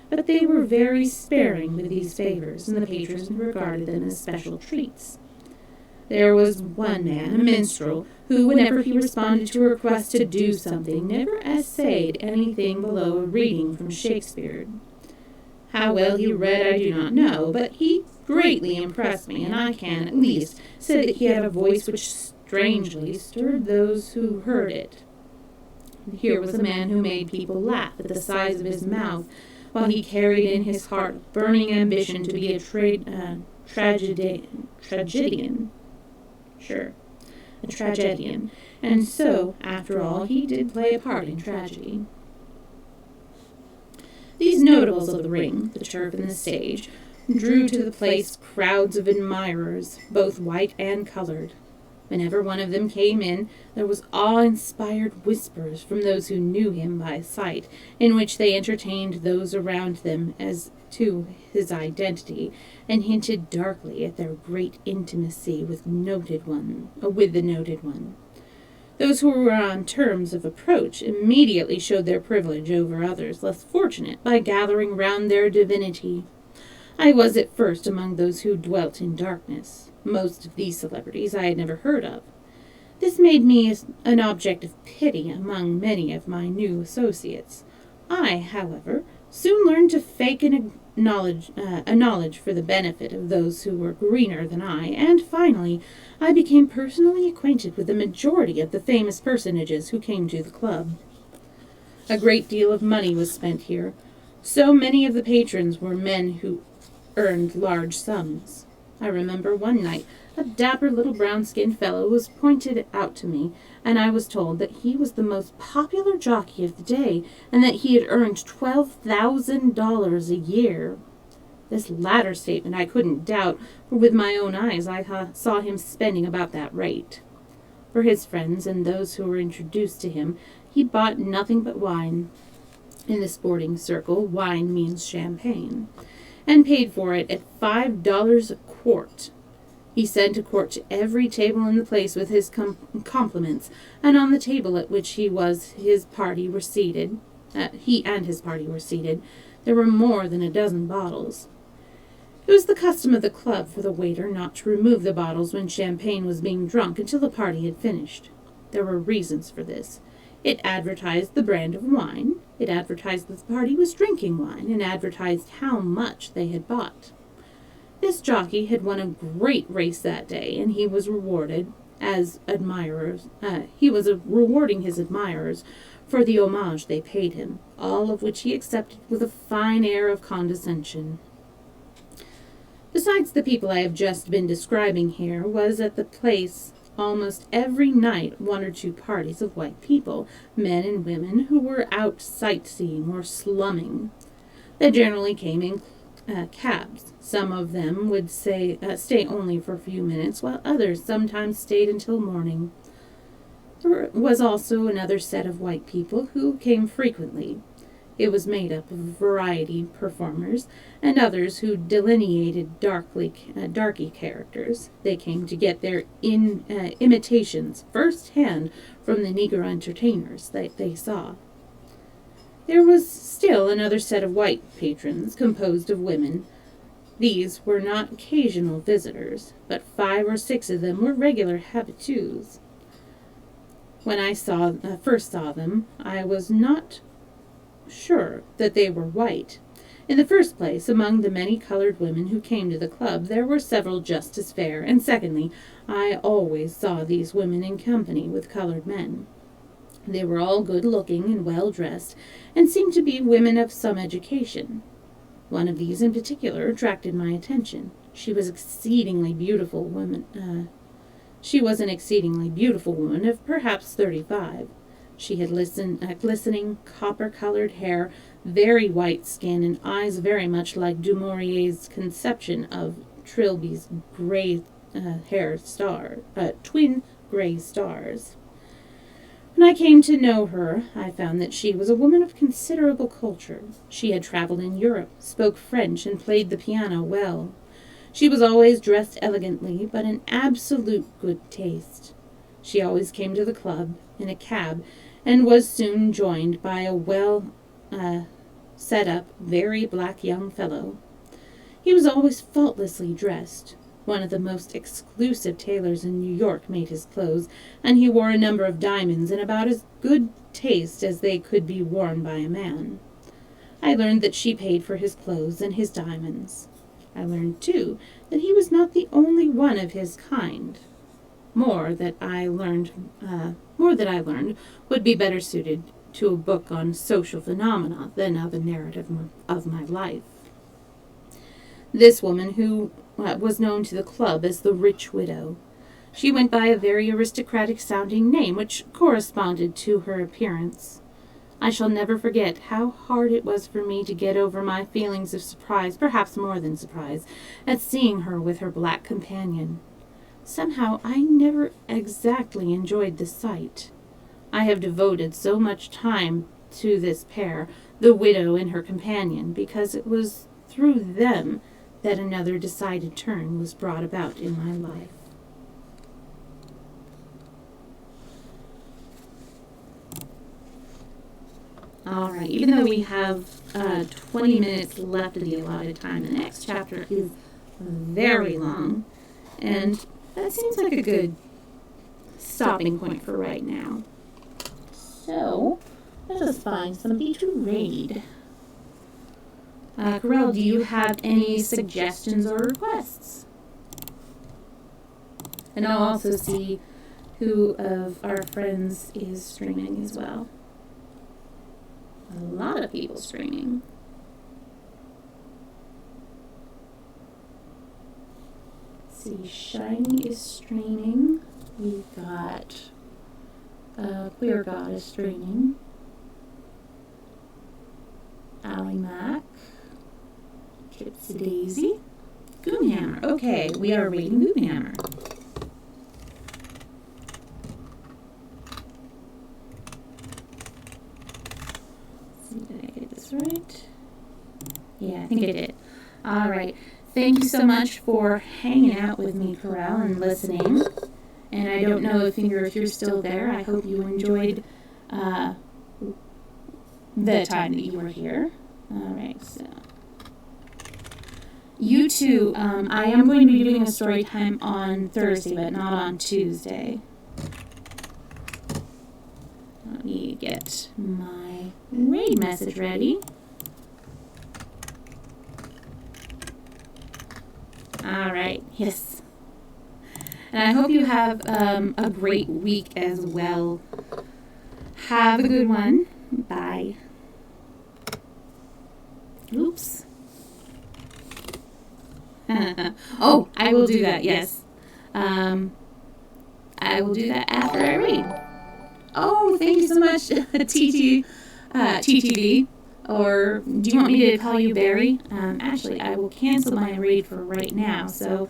But they were very sparing with these favors, and the patrons regarded them as special treats. There was one man, a minstrel, who, whenever he responded to a request to do something, never essayed anything below a reading from Shakespeare. How well he read I do not know, but he greatly impressed me, and I can, at least, say that he had a voice which strangely stirred those who heard it. Here was a man who made people laugh at the size of his mouth, while he carried in his heart burning ambition to be a tragedian. Sure, a tragedian. And so, after all, he did play a part in tragedy. These notables of the ring, the turf, and the stage, drew to the place crowds of admirers, both white and colored. Whenever one of them came in, there was awe-inspired whispers from those who knew him by sight, in which they entertained those around them as to his identity, and hinted darkly at their great intimacy with the noted one. Those who were on terms of approach immediately showed their privilege over others less fortunate by gathering round their divinity. I was at first among those who dwelt in darkness. Most of these celebrities I had never heard of. This made me an object of pity among many of my new associates. I, however, soon learned to fake a knowledge for the benefit of those who were greener than I, and finally I became personally acquainted with the majority of the famous personages who came to the club. A great deal of money was spent here. So many of the patrons were men who earned large sums. I remember one night a dapper little brown-skinned fellow was pointed out to me, and I was told that he was the most popular jockey of the day, and that he had earned $12,000 a year. This latter statement I couldn't doubt, for with my own eyes I saw him spending about that rate. For his friends and those who were introduced to him, he bought nothing but wine. In the sporting circle, wine means champagne, and paid for it at $5 a quart. He sent a quart to every table in the place with his compliments, and on the table at which he and his party were seated, there were more than a dozen bottles. It was the custom of the club for the waiter not to remove the bottles when champagne was being drunk until the party had finished. There were reasons for this. It advertised the brand of wine, it advertised that the party was drinking wine, and advertised how much they had bought. This jockey had won a great race that day, and he was rewarding his admirers for the homage they paid him, all of which he accepted with a fine air of condescension. Besides the people I have just been describing, here was at the place almost every night one or two parties of white people, men and women, who were out sightseeing or slumming. They generally came in cabs. Some of them would stay only for a few minutes, while others sometimes stayed until morning. There was also another set of white people who came frequently. It was made up of variety performers and others who delineated darky characters. They came to get their imitations first-hand from the Negro entertainers that they saw. There was still another set of white patrons, composed of women. These were not occasional visitors, but 5 or 6 of them were regular habitués. When I first saw them, I was not sure that they were white. In the first place, among the many colored women who came to the club, there were several just as fair, and secondly, I always saw these women in company with colored men. They were all good-looking and well-dressed, and seemed to be women of some education. One of these in particular attracted my attention. She was an exceedingly beautiful woman of perhaps 35. She had glistening, copper-colored hair, very white skin, and eyes very much like Du Maurier's conception of Trilby's twin gray stars. When I came to know her, I found that she was a woman of considerable culture. She had traveled in Europe, spoke French, and played the piano well. She was always dressed elegantly, but in absolute good taste. She always came to the club in a cab, and was soon joined by a set-up, very black young fellow. He was always faultlessly dressed. One of the most exclusive tailors in New York made his clothes, and he wore a number of diamonds in about as good taste as they could be worn by a man. I learned that she paid for his clothes and his diamonds. I learned, too, that he was not the only one of his kind. More that I learned would be better suited to a book on social phenomena than of a narrative of my life. This woman, who was known to the club as the Rich Widow. She went by a very aristocratic-sounding name, which corresponded to her appearance. I shall never forget how hard it was for me to get over my feelings of surprise, perhaps more than surprise, at seeing her with her black companion. Somehow I never exactly enjoyed the sight. I have devoted so much time to this pair, the widow and her companion, because it was through them that another decided turn was brought about in my life. All right, even though we have 20 minutes left of the allotted time, the next chapter is very long, and that seems like a good stopping point for right now. So, let us find somebody to raid. Corel, do you have any suggestions or requests? And I'll also see who of our friends is streaming as well. A lot of people streaming. Let's see, Shiny is streaming. We've got Queer God is streaming. Allie Mac. Gypsy Daisy. Goonhammer. Okay, we are reading Goonhammer. Did I get this right? Yeah, I think I did. All right. Thank you so much for hanging out with me, Corel, and listening. And I don't know if you're still there. I hope you enjoyed the time that you were here. All right, so you too. I am going to be doing a story time on Thursday, but not on Tuesday. Let me get my raid message ready. All right, yes. And I hope you have a great week as well. Have a good one. Bye. Oops. Oh, I will do that, yes. I will do that after I read. Oh, thank you so much, TTD. Or do you want me to call you Barry? Actually, I will cancel my raid for right now. So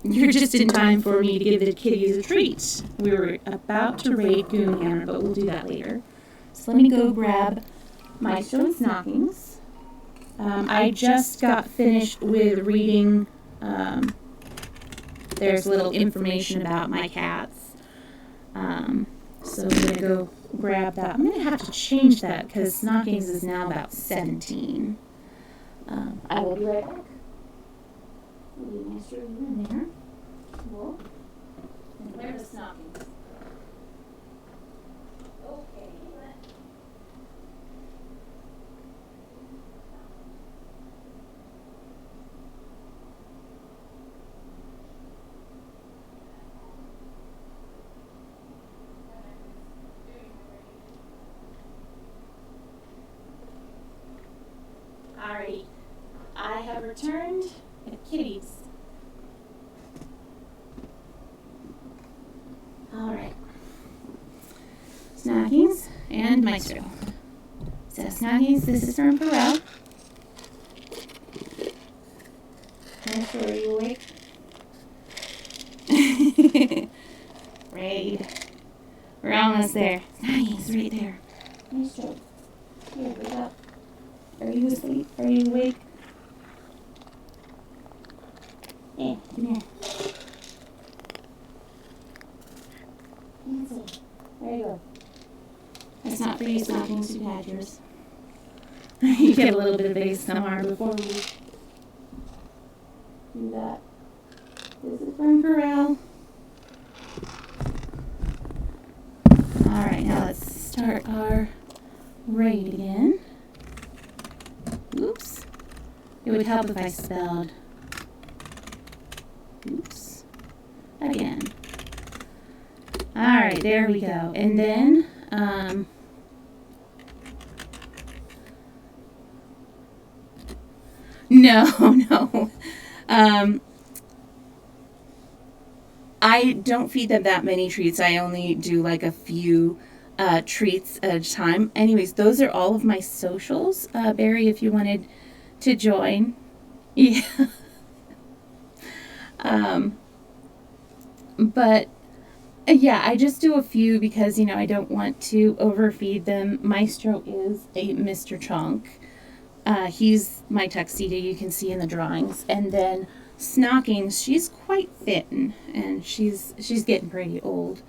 you're just in time for me to give the kiddies a treat. We were about to raid Goonhammer, but we'll do that later. So let me go grab Maestro and Snockings. I just got finished with reading. There's a little information about my cats. So I'm going to go grab that. I'm going to have to change that because Snockings is now about 17. I will be right back. Leave Maestro in there. Cool. And where are the Snockings? Okay. Alright, I have returned the kitties. Alright. Snockings and Maestro. So Snockings, this is from Corel. Maestro, are you awake? Raid. We're almost there. Snockings, right there. Maestro, here, wake up. Are you asleep? Are you awake? Yeah, come here. There you go. That's not for you, Snockings. You had yours. You get a little bit of ASMR before we do that. This is from Corel. Alright, now let's start our raid again. Oops. It would help if I spelled oops again. Alright, there we go. And then, no. I don't feed them that many treats. I only do like a few treats at a time. Anyways, those are all of my socials. Barry, if you wanted to join. Yeah. But yeah, I just do a few because, you know, I don't want to overfeed them. Maestro is a Mr. Chunk. He's my tuxedo, you can see in the drawings. And then Snockings, she's quite thin, and she's getting pretty old.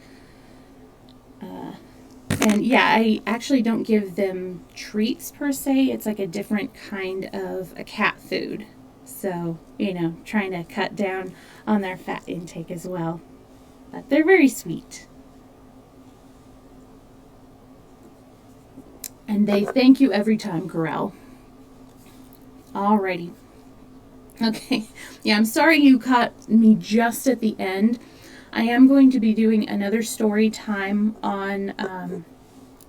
And yeah, I actually don't give them treats per se. It's like a different kind of a cat food. So, you know, trying to cut down on their fat intake as well. But they're very sweet. And they thank you every time, Corel. Alrighty. Okay. Yeah, I'm sorry you caught me just at the end. I am going to be doing another story time on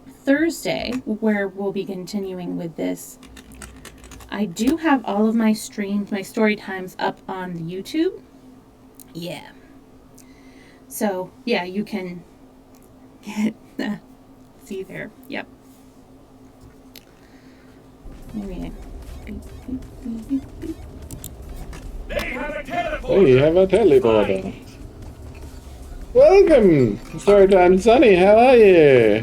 Thursday, where we'll be continuing with this. I do have all of my streams, my story times up on the YouTube. Yeah. So, yeah, you can get see there. Yep. Anyway. They have a teleporter! Oh, you have a teleporter. Welcome, Storytime Sunny. How are you?